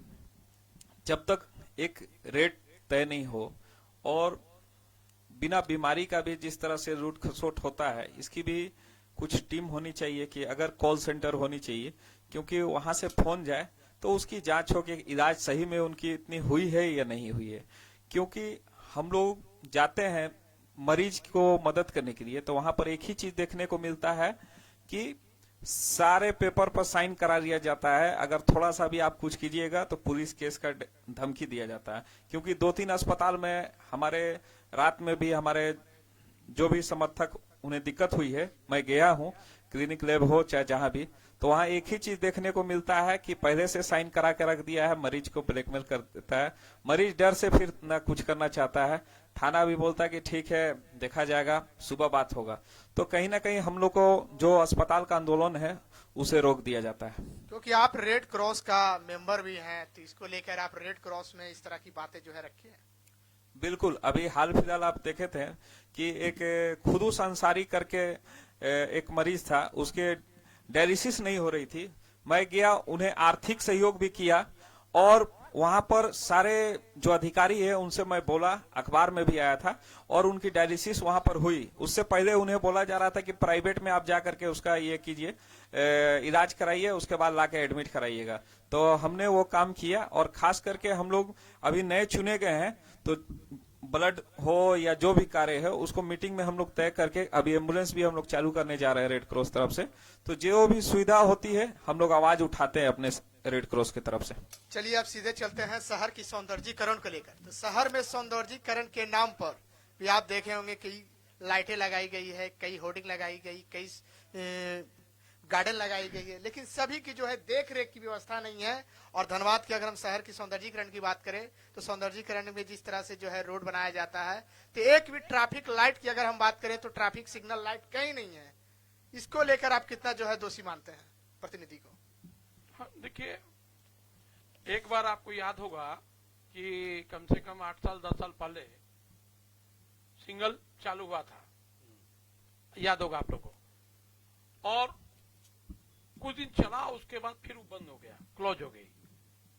जब तक एक रेट तय नहीं हो और बिना बीमारी का भी जिस तरह से रूट खसोट होता है, इसकी भी कुछ टीम होनी चाहिए कि अगर कॉल सेंटर होनी चाहिए, क्योंकि वहां से फोन जाए तो उसकी जांच हो कि इलाज सही में उनकी इतनी हुई है या नहीं हुई है। क्योंकि हम लोग जाते हैं मरीज को मदद करने के लिए, तो वहां पर एक ही चीज देखने को मिलता है कि सारे पेपर पर साइन करा दिया जाता है, अगर थोड़ा सा भी आप कुछ कीजिएगा तो पुलिस केस का धमकी दिया जाता है। क्योंकि 2-3 अस्पताल में हमारे रात में भी हमारे जो भी समर्थक उन्हें दिक्कत हुई है, मैं गया हूं, क्लिनिक लैब हो चाहे जहां भी, तो वहां एक ही चीज देखने को मिलता है कि पहले से साइन करा के रख दिया है, मरीज को ब्लैकमेल कर देता है, मरीज डर से फिर ना कुछ करना चाहता है, थाना भी बोलता है कि ठीक है देखा जाएगा, सुबह बात होगा। तो कहीं ना कहीं हम लोग को जो अस्पताल का आंदोलन है उसे रोक दिया जाता है। क्योंकि आप रेड क्रॉस का मेंबर भी हैं, तो इसको लेकर आप रेड क्रॉस में इस तरह की बातें जो है रखी है। बिल्कुल, अभी हाल फिलहाल आप देखे थे कि एक खुदूस अंसारी करके एक मरीज था, उसके डायलिसिस नहीं हो रही थी, मैं गया, उन्हें आर्थिक सहयोग भी किया, और वहां पर सारे जो अधिकारी है उनसे मैं बोला, अखबार में भी आया था, और उनकी डायलिसिस वहां पर हुई। उससे पहले उन्हें बोला जा रहा था कि प्राइवेट में आप जा करके उसका ये कीजिए, इलाज कराइए, उसके बाद लाके एडमिट कराइएगा। तो हमने वो काम किया, और खास करके हम लोग अभी नए चुने गए हैं, तो ब्लड हो या जो भी कार्य है उसको मीटिंग में हम लोग तय करके, अभी एम्बुलेंस भी हम लोग चालू करने जा रहे हैं रेड क्रॉस तरफ से, तो जो भी सुविधा होती है हम लोग आवाज उठाते हैं अपने रेड क्रॉस की तरफ से। चलिए अब सीधे चलते हैं शहर की सौंदर्यीकरण को लेकर। तो शहर में सौंदर्यीकरण के नाम पर भी आप देखे होंगे कई लाइटें लगाई गई है, कई होर्डिंग लगाई गई, कई गार्डन लगाई गई है, लेकिन सभी की जो है देख रेख की व्यवस्था नहीं है। और धनबाद की अगर हम शहर की सौंदर्यीकरण की बात करें तो सौंदर्यीकरण में जिस तरह से जो है रोड बनाया जाता है, तो एक भी ट्रैफिक लाइट की अगर हम बात करें तो ट्रैफिक सिग्नल लाइट कहीं नहीं है। इसको लेकर आप कितना जो है दोषी मानते हैं प्रतिनिधि को? हाँ, देखिए, एक बार आपको याद होगा कि कम से कम 8 साल 10 साल पहले सिग्नल चालू हुआ था, याद होगा आप लोगों को, और कुछ दिन चला, उसके बाद फिर वो बंद हो गया, क्लोज हो गई।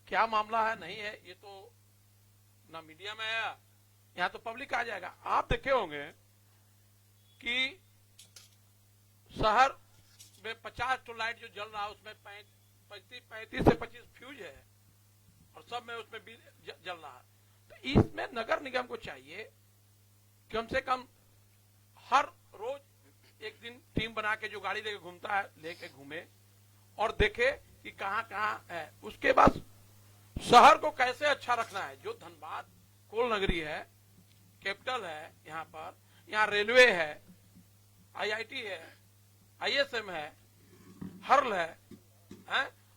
क्या मामला है नहीं है ये तो ना मीडिया में आया, यहाँ तो पब्लिक आ जाएगा। आप देखे होंगे कि शहर में 50 तो लाइट जो जल रहा है उसमें 35 से 25 फ्यूज है, और सब में उसमें भी जल रहा है। तो इसमें नगर निगम को चाहिए कम से कम हर रोज एक दिन टीम बना के जो गाड़ी लेके घूमता है लेके घूमे और देखे कि कहां कहां है। उसके बाद शहर को कैसे अच्छा रखना है। जो धनबाद कोल नगरी है, कैपिटल है, यहाँ रेलवे है, IIT है, ISM है, हर्ल है,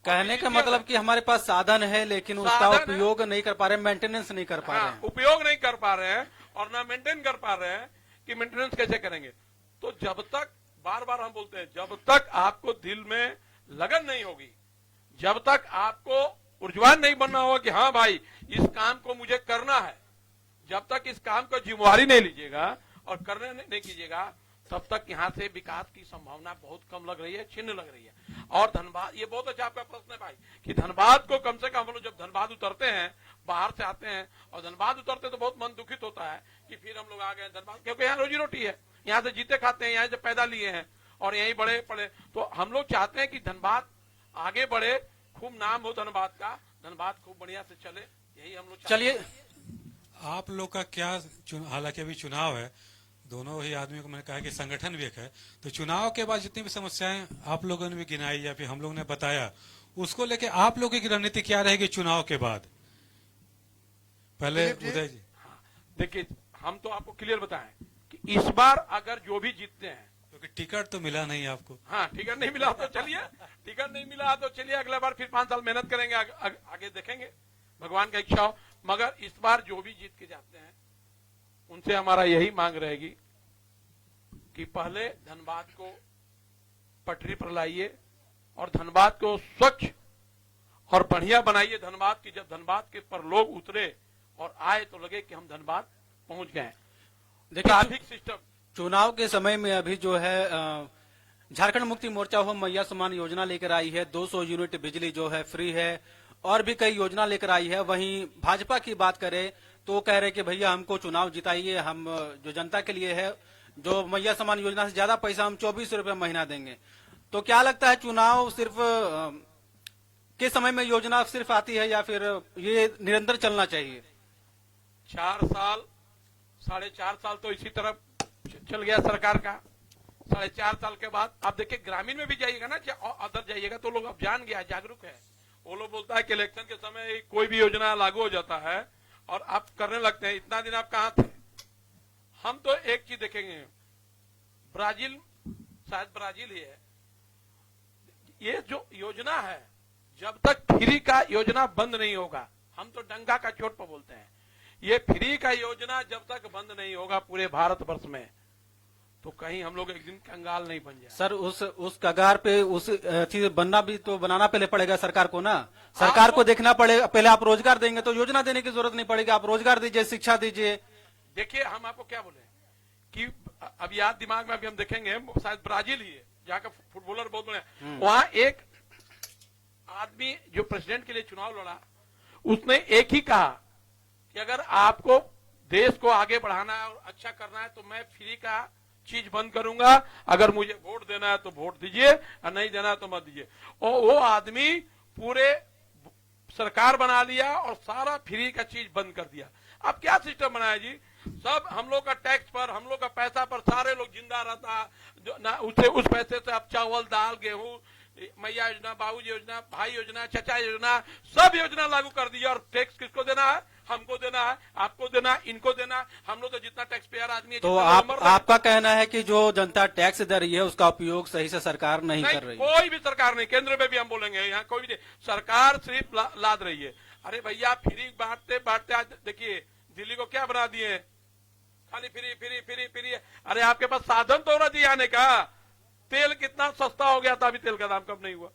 कहने का मतलब कि हमारे पास साधन है लेकिन उसका उपयोग नहीं कर पा रहे, मेंटेनेंस नहीं कर पा रहे हैं। उपयोग नहीं कर पा रहे हैं और ना मेंटेन कर पा रहे हैं कि मेंटेनेंस कैसे करेंगे। तो जब तक, बार बार हम बोलते हैं, जब तक आपको दिल में लगन नहीं होगी, जब तक आपको ऊर्जवान नहीं बनना होगा कि हाँ भाई इस काम को मुझे करना है, जब तक इस काम को जिम्मेवारी नहीं लीजिएगा और करने नहीं कीजिएगा, तब तक यहाँ से विकास की संभावना बहुत कम लग रही है, छिन्न लग रही है। और धनबाद, ये बहुत अच्छा आपका प्रश्न है भाई कि धनबाद को कम से कम हम लोग जब धनबाद उतरते हैं, बाहर से आते हैं और धनबाद उतरते तो बहुत मन दुखित होता है कि फिर हम लोग आ गए धनबाद, क्योंकि यहाँ रोजी रोटी है, यहाँ से जीते खाते हैं, यहाँ से पैदा लिए हैं और यहीं बड़े पड़े। तो हम लोग चाहते हैं कि धनबाद आगे बढ़े, खूब नाम हो धनबाद का, धनबाद खूब बढ़िया से चले, यही हम लोग। चलिए, आप लोग का क्या, हालांकि अभी चुनाव है, दोनों ही आदमियों को मैंने कहा कि संगठन भी एक है, तो चुनाव के बाद जितनी भी समस्याएं आप लोगों ने भी गिनाई या फिर हम लोग ने बताया, उसको लेके आप लोगों की रणनीति क्या रहेगी चुनाव के बाद? पहले उदय जी। देखिए, हम तो आपको क्लियर बताएं कि इस बार अगर जो भी जीतते हैं, क्योंकि टिकट तो मिला नहीं आपको। हाँ, टिकट नहीं मिला तो चलिए, टिकट नहीं मिला तो चलिए अगला बार फिर 5 साल मेहनत करेंगे, आगे देखेंगे, भगवान का इच्छा हो। मगर इस बार जो भी जीत के जाते हैं उनसे हमारा यही मांग रहेगी कि पहले धनबाद को पटरी पर लाइए और धनबाद को स्वच्छ और बढ़िया बनाइए धनबाद की। जब धनबाद के पर लोग उतरे और आए तो लगे कि हम धनबाद पहुंच गए। ट्रैफिक सिस्टम, चुनाव के समय में अभी जो है झारखंड मुक्ति मोर्चा हो मैया सम्मान योजना लेकर आई है, 200 यूनिट बिजली जो है फ्री है और भी कई योजना लेकर आई है। वहीं भाजपा की बात करें तो कह रहे कि भैया हमको चुनाव जिताइए, हम जो जनता के लिए है, जो मैया सम्मान योजना से ज्यादा पैसा हम 24 रुपए महीना देंगे। तो क्या लगता है चुनाव सिर्फ के समय में योजना सिर्फ आती है या फिर ये निरंतर चलना चाहिए? 4 साल 4.5 साल तो इसी तरह चल गया सरकार का। 4.5 साल के बाद आप देखिए ग्रामीण में भी जाइएगा ना, अदर जाइएगा तो लोग अब जान गया, जागरूक है। वो लोग बोलता है कि इलेक्शन के समय कोई भी योजना लागू हो जाता है और आप करने लगते हैं। इतना दिन आप कहां थे? हम तो एक चीज देखेंगे, ब्राजील, शायद ब्राजील ही है। ये जो योजना है, जब तक फ्री का योजना बंद नहीं होगा, हम तो डंका का चोट पर बोलते हैं, ये फ्री का योजना जब तक बंद नहीं होगा पूरे भारतवर्ष में, तो कहीं हम लोग एक दिन कंगाल नहीं बन जाए। सर उस कगार पे उस चीज बनाना पहले पड़ेगा सरकार को ना। सरकार को देखना पड़ेगा, पहले आप रोजगार देंगे तो योजना देने की जरूरत नहीं पड़ेगी, आप रोजगार दीजिए, शिक्षा दीजिए। देखिए हम आपको क्या बोले कि अब याद दिमाग में अभी हम देखेंगे, शायद ब्राजील ही है जहाँ का फुटबॉलर बहुत बड़ा, वहां एक आदमी जो प्रेसिडेंट के लिए चुनाव लड़ा, उसने एक ही कहा कि अगर आपको देश को आगे बढ़ाना है और अच्छा करना है तो मैं फ्री का चीज बंद करूंगा, अगर मुझे वोट देना है तो वोट दीजिए और नहीं देना है तो मत दीजिए। और वो आदमी पूरे सरकार बना लिया और सारा फ्री का चीज बंद कर दिया। अब क्या सिस्टम बनाया जी, सब हम लोग का टैक्स पर, हम लोग का पैसा पर सारे लोग जिंदा रहता, जो ना उससे उस पैसे से आप चावल दाल गेहूं, मैया योजना, बाबूजी योजना, भाई योजना, चचा योजना, सब योजना लागू कर दी। और टैक्स किसको देना है? हमको देना है, आपको देना, इनको देना। हम लोग तो जितना टैक्स पेयर आदमी है, तो आपका कहना है कि जो जनता टैक्स दे रही है उसका उपयोग सही से सरकार नहीं कर रही है? कोई भी सरकार नहीं, केंद्र में भी हम बोलेंगे, यहाँ कोई भी सरकार सिर्फ लाद रही है। अरे भैया फ्री बांटते बांटते आज देखिए दिल्ली को क्या बना दिए, खाली फ्री फ्री फ्री फ्री। अरे आपके पास साधन तो होना चाहिए आने का। तेल कितना सस्ता हो गया था, अभी तेल का दाम कब नहीं हुआ?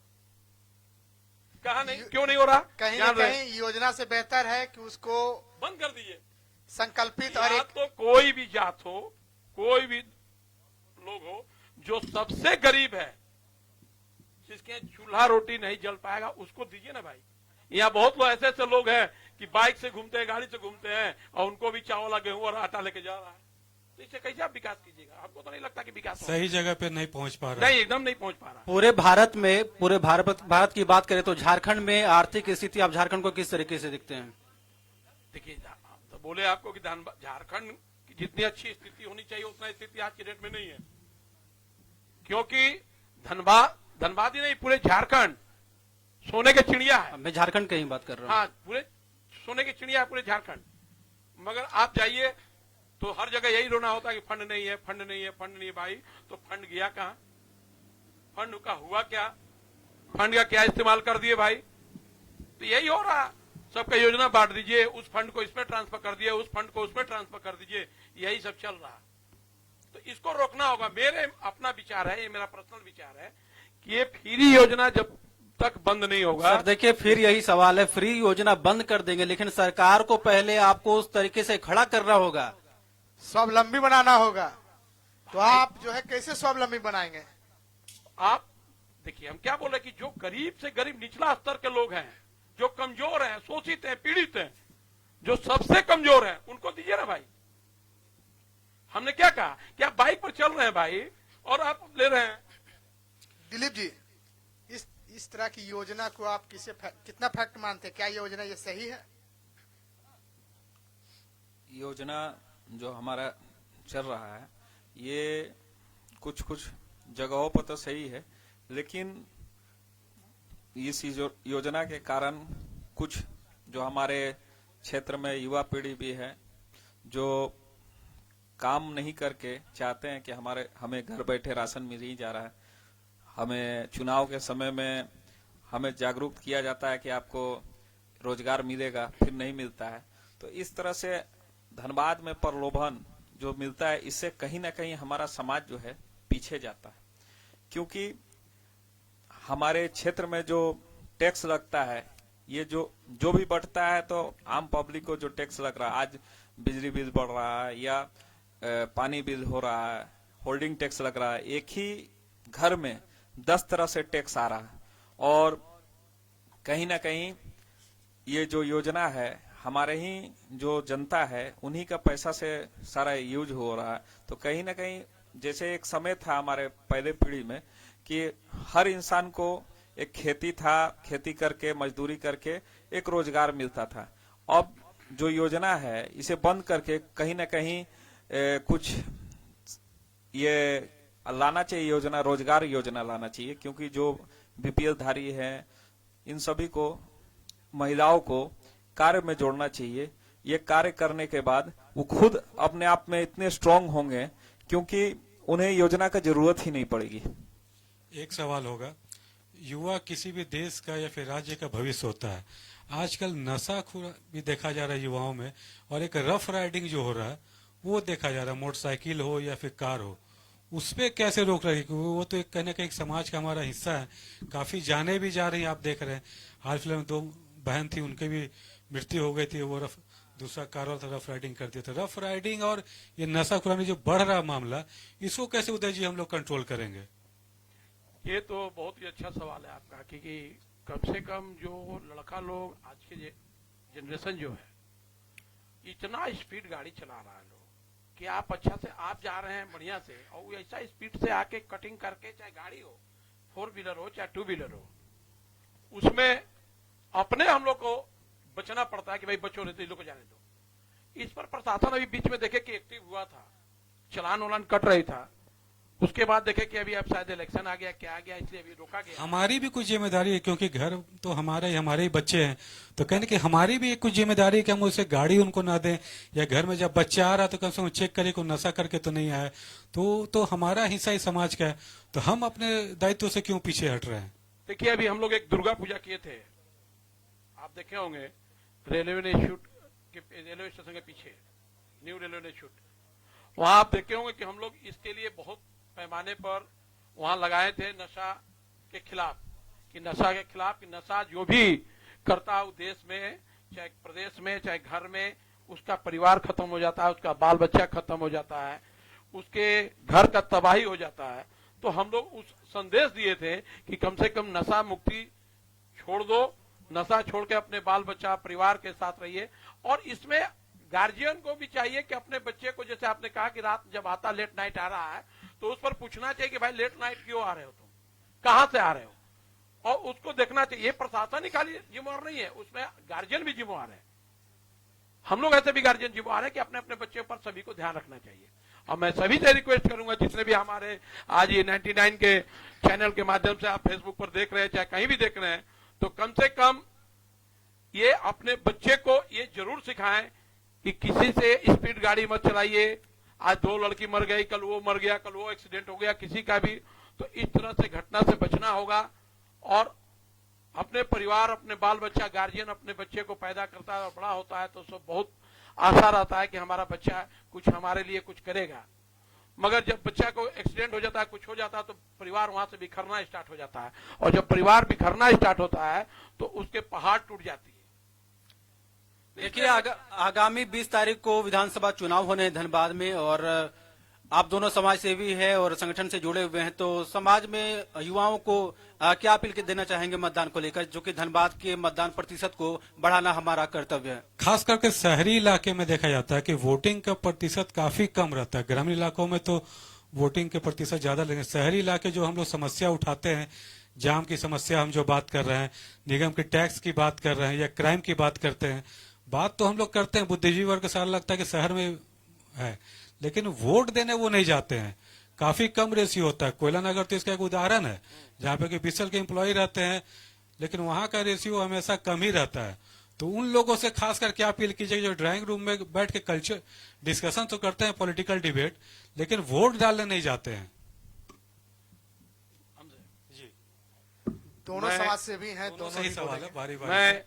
कहा नहीं, क्यों नहीं हो रहा? कहीं ना कहीं योजना से बेहतर है कि उसको बंद कर दीजिए। संकल्पित और एक तो कोई भी जात हो, कोई भी लोग हो, जो सबसे गरीब है, जिसके चूल्हा रोटी नहीं जल पाएगा, उसको दीजिए ना भाई। यहाँ बहुत लोग ऐसे ऐसे लोग हैं कि बाइक से घूमते हैं, गाड़ी से घूमते हैं और उनको भी चावल गेहूं और आटा लेके जा रहा है। तो इससे कैसे आप विकास कीजिएगा? आपको तो नहीं लगता कि विकास सही जगह पे नहीं पहुंच पा रहा? नहीं, एकदम नहीं पहुंच पा रहा। पूरे भारत में, पूरे भारत की बात करें तो झारखंड में आर्थिक स्थिति, आप झारखंड को किस तरीके से देखते हैं? देखिए तो बोले आपको कि झारखंड की जितनी अच्छी स्थिति होनी चाहिए उतना स्थिति आज के डेट में नहीं है, क्योंकि धनबाद ही नहीं, पूरे झारखंड सोने के चिड़िया है। मैं झारखंड की ही बात कर रहा हूँ। हाँ, पूरे सोने की चिड़िया है पूरे झारखंड। मगर आप जाइए तो हर जगह यही रोना होता है कि फंड नहीं है, फंड नहीं है, फंड नहीं है। भाई तो फंड गया कहां? फंड का हुआ क्या? फंड का क्या इस्तेमाल कर दिए भाई? तो यही हो रहा, सबका योजना बांट दीजिए, उस फंड को इसमें ट्रांसफर कर दिए, उस फंड को उसमें ट्रांसफर कर दीजिए, यही सब चल रहा। तो इसको रोकना होगा। मेरे अपना विचार है, ये मेरा पर्सनल विचार है कि ये फ्री योजना जब तक बंद नहीं होगा। सर देखिए, फिर यही सवाल है, फ्री योजना बंद कर देंगे लेकिन सरकार को पहले आपको उस तरीके से खड़ा करना होगा, स्वावलंबी बनाना होगा। तो आप जो है कैसे स्वावलंबी बनाएंगे? आप देखिए हम क्या बोल रहे कि जो गरीब से गरीब निचला स्तर के लोग हैं, जो कमजोर हैं, शोषित हैं, पीड़ित हैं, जो सबसे कमजोर हैं, उनको दीजिए ना भाई। हमने क्या कहा कि आप बाइक पर चल रहे हैं भाई और आप ले रहे हैं। दिलीप जी, इस तरह की योजना को आप कितना फैक्ट मानते हैं? क्या योजना ये सही है? योजना जो हमारा चल रहा है ये कुछ जगहों पर तो सही है, लेकिन इस योजना के कारण कुछ जो हमारे क्षेत्र में युवा पीढ़ी भी है, जो काम नहीं करके चाहते हैं कि हमें घर बैठे राशन मिल ही जा रहा है। हमें चुनाव के समय में हमें जागरूक किया जाता है कि आपको रोजगार मिलेगा, फिर नहीं मिलता है। तो इस तरह से धनबाद में प्रलोभन जो मिलता है, इससे कहीं ना कहीं हमारा समाज जो है पीछे जाता है, क्योंकि हमारे क्षेत्र में जो टैक्स लगता है, ये जो भी बढ़ता है तो आम पब्लिक को जो टैक्स लग रहा है, आज बिजली बिल बढ़ रहा है या पानी बिल हो रहा है, होल्डिंग टैक्स लग रहा है, एक ही घर में 10 तरह से टैक्स आ रहा है। और कहीं ना कहीं ये जो योजना है, हमारे ही जो जनता है उन्हीं का पैसा से सारा यूज हो रहा है। तो कहीं ना कहीं जैसे एक समय था हमारे पहले पीढ़ी में कि हर इंसान को एक खेती था, खेती करके मजदूरी करके एक रोजगार मिलता था। अब जो योजना है इसे बंद करके कहीं ना कहीं कुछ ये लाना चाहिए योजना, रोजगार योजना लाना चाहिए, क्योंकि जो बीपीएल धारी है इन सभी को, महिलाओं को कार्य में जोड़ना चाहिए। ये कार्य करने के बाद वो खुद अपने आप में इतने स्ट्रांग होंगे, क्योंकि उन्हें योजना का जरूरत ही नहीं पड़ेगी। एक सवाल होगा, युवा किसी भी देश का या फिर राज्य का भविष्य होता है। आजकल नशाखोर भी देखा जा रहा है युवाओं में, और एक रफ राइडिंग जो हो रहा है वो देखा जा रहा है, मोटरसाइकिल हो या फिर कार हो। उस पे कैसे रोक रही, वो तो एक कहने का एक समाज का हमारा हिस्सा है। काफी जाने भी जा रही हैं, आप देख रहे हैं। हाल फिलहाल में 2 बहन थी, उनकी भी मृत्यु हो गई थी। वो दूसरा कार वाला रफ राइडिंग कर दिया था। रफ राइडिंग और ये नशाखुरानी जो बढ़ रहा मामला, इसको कैसे उदय जी हम लोग कंट्रोल करेंगे? ये तो बहुत ही अच्छा सवाल है आपका, क्योंकि कम से कम जो लड़का लोग आज के जनरेशन जो है, इतना स्पीड गाड़ी चला रहा है लोग कि आप अच्छा से आप जा रहे हैं बढ़िया से, और वो ऐसा स्पीड से आके कटिंग करके, चाहे गाड़ी हो 4 व्हीलर हो चाहे 2 व्हीलर हो, उसमें अपने हम लोग को बचना पड़ता है कि भाई बच्चों रहते लोग को जाने दो। इस पर प्रशासन अभी बीच में देखे कि एक्टिव हुआ था, चलान वलान कट रही था। उसके बाद देखे कि अभी अब शायद इलेक्शन आ गया, क्या आ गया, इसलिए अभी रोका गया। हमारी भी कुछ जिम्मेदारी है, क्योंकि घर तो हमारे ही बच्चे हैं। तो कहने कि हमारी भी कुछ जिम्मेदारी है कि हम उसे गाड़ी उनको ना दें, या घर में जब बच्चा आ रहा तो कम से कम चेक करें कोई नशा करके तो नहीं आया। तो हमारा हिस्सा ही समाज का है, तो हम अपने दायित्व से क्यों पीछे हट रहे हैं? देखिए, अभी हम लोग एक दुर्गा पूजा किए थे, आप देखे होंगे, रेलवे स्टेशन के पीछे न्यू रेलवे शूट, वहां आप देखे होंगे कि हम लोग इसके लिए बहुत पैमाने पर वहां लगाए थे नशा के खिलाफ, कि नशा जो भी करता है देश में, चाहे प्रदेश में, चाहे घर में, उसका परिवार खत्म हो जाता है, उसका बाल बच्चा खत्म हो जाता है, उसके घर का तबाही हो जाता है। तो हम लोग उस संदेश दिए थे कि कम से कम नशा मुक्ति छोड़ दो, नशा छोड़ के अपने बाल बच्चा परिवार के साथ रहिए। और इसमें गार्जियन को भी चाहिए कि अपने बच्चे को, जैसे आपने कहा कि रात जब आता लेट नाइट आ रहा है, तो उस पर पूछना चाहिए कि भाई लेट नाइट क्यों आ रहे हो, तुम कहां से आ रहे हो, और उसको देखना चाहिए। ये प्रशासन ही खाली जिम्मेवार नहीं है, उसमें गार्जियन भी जिम्मेवार है। हम लोग ऐसे भी गार्जियन जिम्मेवार है कि अपने अपने बच्चे पर सभी को ध्यान रखना चाहिए। और मैं सभी से रिक्वेस्ट करूंगा, जितने भी हमारे आज ये 99 के चैनल के माध्यम से आप फेसबुक पर देख रहे हैं, चाहे कहीं भी देख रहे हैं, तो कम से कम ये अपने बच्चे को ये जरूर सिखाएं कि किसी से स्पीड गाड़ी मत चलाइए। आज 2 लड़की मर गई, कल वो मर गया, कल वो एक्सीडेंट हो गया किसी का भी, तो इस तरह से घटना से बचना होगा। और अपने परिवार, अपने बाल बच्चा, गार्जियन अपने बच्चे को पैदा करता है और बड़ा होता है, तो सब बहुत आशा रहता है कि हमारा बच्चा कुछ हमारे लिए कुछ करेगा। मगर जब बच्चा को एक्सीडेंट हो जाता है, कुछ हो जाता है, तो परिवार वहां से बिखरना स्टार्ट हो जाता है, और जब परिवार बिखरना स्टार्ट होता है तो उसके पहाड़ टूट जाती है। देखिए, आगामी 20 तारीख को विधानसभा चुनाव होने हैं धनबाद में, और आप दोनों समाज सेवी हैं और संगठन से जुड़े हुए हैं, तो समाज में युवाओं को क्या अपील देना चाहेंगे मतदान को लेकर, जो कि धनबाद के मतदान प्रतिशत को बढ़ाना हमारा कर्तव्य है? खास करके शहरी इलाके में देखा जाता है कि वोटिंग का प्रतिशत काफी कम रहता है। ग्रामीण इलाकों में तो वोटिंग के प्रतिशत ज्यादा, लेकिन शहरी इलाके जो हम लोग समस्या उठाते हैं, जाम की समस्या हम जो बात कर रहे हैं, निगम के टैक्स की बात कर रहे हैं, या क्राइम की बात करते हैं, बात तो हम लोग करते हैं, बुद्धिजीवी वर्ग को सारा लगता है कि शहर में है, लेकिन वोट देने वो नहीं जाते हैं। काफी कम रेशियो होता है। कोयला नगर तो इसका एक उदाहरण है, जहाँ पे कि बीएसएल के एम्प्लॉय रहते हैं, लेकिन वहां का रेशियो हमेशा कम ही रहता है। तो उन लोगों से खास करके अपील कीजिए जो ड्राइंग रूम में बैठ के कल्चर डिस्कशन तो करते हैं, पॉलिटिकल डिबेट, लेकिन वोट डालने नहीं जाते हैं। जी, दोनों समाज से भी हैं, दोनों सही ही सवाल है, बोलेंगे। बारी बारी। मैं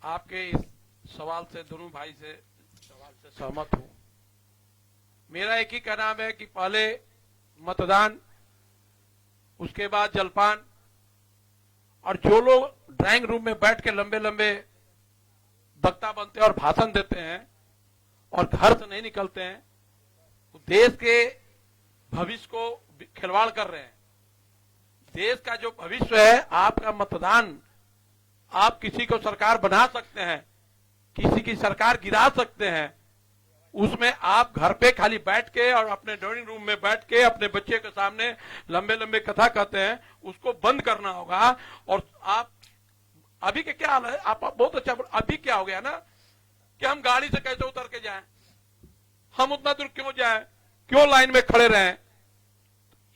आपके इस सवाल से, दोनों भाई से सवाल से सहमत हूं। मेरा एक ही कहना है कि पहले मतदान, उसके बाद जलपान, और जो लोग ड्राइंग रूम में बैठ के लंबे लंबे वक्ता बनते हैं और भाषण देते हैं और घर से नहीं निकलते हैं, वो देश के भविष्य को खिलवाड़ कर रहे हैं। देश का जो भविष्य है, आपका मतदान, आप किसी को सरकार बना सकते हैं, किसी की सरकार गिरा सकते हैं, उसमें आप घर पे खाली बैठ के और अपने ड्राइंग रूम में बैठ के अपने बच्चे के सामने लंबे लंबे कथा कहते हैं, उसको बंद करना होगा। और आप अभी के क्या हाल है, आप बहुत अच्छा, अभी क्या हो गया ना कि हम गाड़ी से कैसे उतर के जाएं, हम उतना दूर क्यों जाएं, क्यों लाइन में खड़े रहें।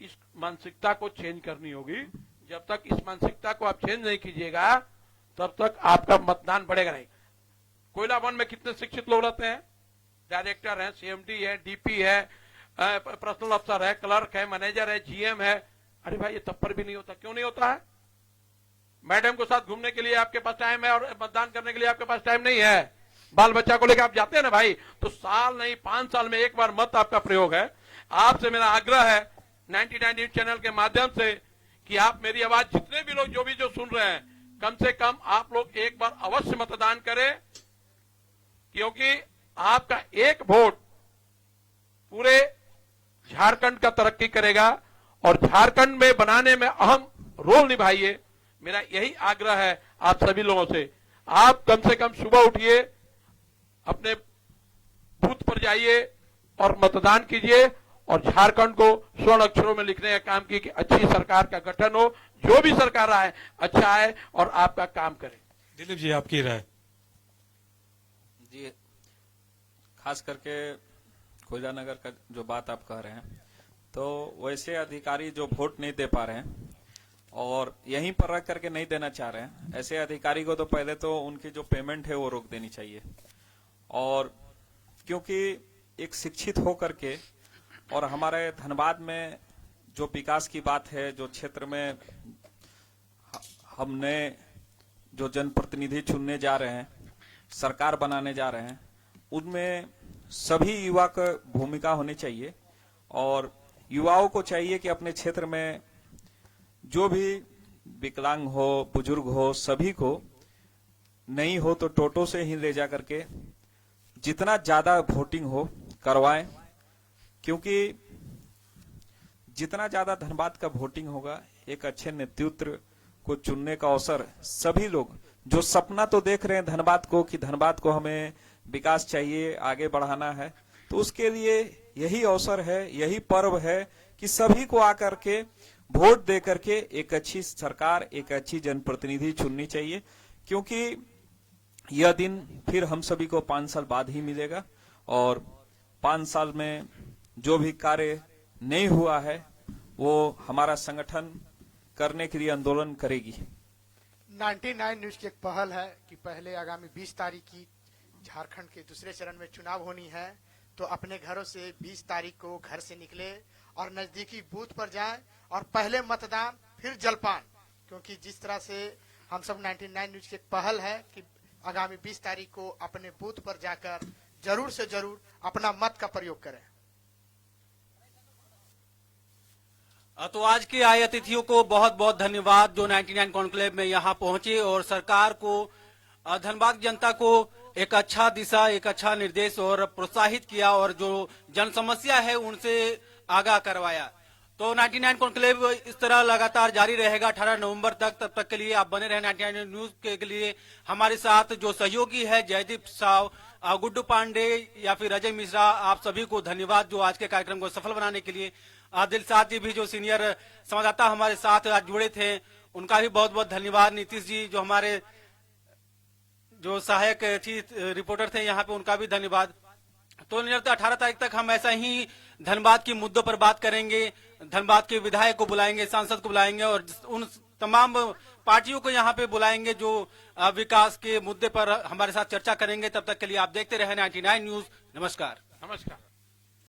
इस मानसिकता को चेंज करनी होगी। जब तक इस मानसिकता को आप चेंज नहीं कीजिएगा, तब तक आपका मतदान बढ़ेगा नहीं। कोयला वन में कितने शिक्षित लोग रहते हैं, डायरेक्टर हैं, सीएमडी है, डीपी है, पर्सनल अफसर है, क्लर्क है, मैनेजर है, जीएम है। अरे भाई ये तब पर भी नहीं होता, क्यों नहीं होता है? मैडम को साथ घूमने के लिए आपके पास टाइम है और मतदान करने के लिए आपके पास टाइम नहीं है। बाल बच्चा को लेकर आप जाते हैं ना भाई, तो साल नहीं 5 साल में एक बार मत आपका प्रयोग है। आपसे मेरा आग्रह है 99 न्यूज चैनल के माध्यम से कि आप मेरी आवाज जितने भी लोग जो सुन रहे हैं, कम से कम आप लोग एक बार अवश्य मतदान करें, क्योंकि आपका एक वोट पूरे झारखंड का तरक्की करेगा और झारखंड में बनाने में अहम रोल निभाइए। मेरा यही आग्रह है आप सभी लोगों से। आप कम से कम सुबह उठिए, अपने बूथ पर जाइए और मतदान कीजिए और झारखंड को स्वर्ण अक्षरों में लिखने का काम कीजिए कि अच्छी सरकार का गठन हो, जो भी सरकार आए अच्छा आए और आपका काम करे। दिलीप जी, आपकी राय? जी, खास करके कोयलानगर का जो बात आप कह रहे हैं, तो वैसे अधिकारी जो वोट नहीं दे पा रहे हैं और यहीं पर रख करके नहीं देना चाह रहे हैं, ऐसे अधिकारी को तो पहले तो उनकी जो पेमेंट है वो रोक देनी चाहिए। और क्योंकि एक शिक्षित होकर के और हमारे धनबाद में जो विकास की बात है, जो क्षेत्र में हमने जो जनप्रतिनिधि चुनने जा रहे हैं, सरकार बनाने जा रहे हैं, उनमें सभी युवा का भूमिका होनी चाहिए। और युवाओं को चाहिए कि अपने क्षेत्र में जो भी विकलांग हो, बुजुर्ग हो, सभी को नहीं हो तो टोटो से ही ले जा करके जितना ज्यादा वोटिंग हो करवाएं, क्योंकि जितना ज्यादा धनबाद का वोटिंग होगा, एक अच्छे नेतृत्व को चुनने का अवसर सभी लोग जो सपना तो देख रहे हैं धनबाद को कि धनबाद को हमें विकास चाहिए, आगे बढ़ाना है, तो उसके लिए यही अवसर है, यही पर्व है कि सभी को आकर के वोट दे करके एक अच्छी सरकार, एक अच्छी जनप्रतिनिधि चुननी चाहिए। क्योंकि यह दिन फिर हम सभी को 5 साल बाद ही मिलेगा और 5 साल में जो भी कार्य नहीं हुआ है वो हमारा संगठन करने के लिए आंदोलन करेगी। 99 न्यूज की एक पहल है कि पहले आगामी 20 तारीख की झारखंड के दूसरे चरण में चुनाव होनी है, तो अपने घरों से 20 तारीख को घर से निकले और नजदीकी बूथ पर जाएं और पहले मतदान फिर जलपान, क्योंकि जिस तरह से हम सब 99 न्यूज की एक पहल है कि आगामी 20 तारीख को अपने बूथ पर जाकर जरूर से जरूर अपना मत का प्रयोग करें। तो आज के आए अतिथियों को बहुत बहुत धन्यवाद जो 99 कॉन्क्लेव में यहाँ पहुंचे और सरकार को, धनबाद जनता को एक अच्छा दिशा, एक अच्छा निर्देश और प्रोत्साहित किया और जो जन समस्या है उनसे आगाह करवाया। तो 99 कॉन्क्लेव इस तरह लगातार जारी रहेगा 18 नवंबर तक। तब तक के लिए आप बने रहे 99 न्यूज के लिए। हमारे साथ जो सहयोगी है जयदीप साव, गुड्डू पांडे या फिर अजय मिश्रा, आप सभी को धन्यवाद जो आज के कार्यक्रम को सफल बनाने के लिए। दिलसाद जी भी जो सीनियर संवाददाता हमारे साथ आज जुड़े थे, उनका भी बहुत बहुत धन्यवाद। नीतीश जी जो हमारे जो सहायक चीफ रिपोर्टर थे यहाँ पे, उनका भी धन्यवाद। तो निरंतर 18 तारीख तक हम ऐसा ही धनबाद के मुद्दों पर बात करेंगे, धनबाद के विधायक को बुलाएंगे, सांसद को बुलाएंगे और उन तमाम पार्टियों को यहाँ पे बुलाएंगे जो विकास के मुद्दे पर हमारे साथ चर्चा करेंगे। तब तक के लिए आप देखते रहे 99 न्यूज। नमस्कार। नमस्कार।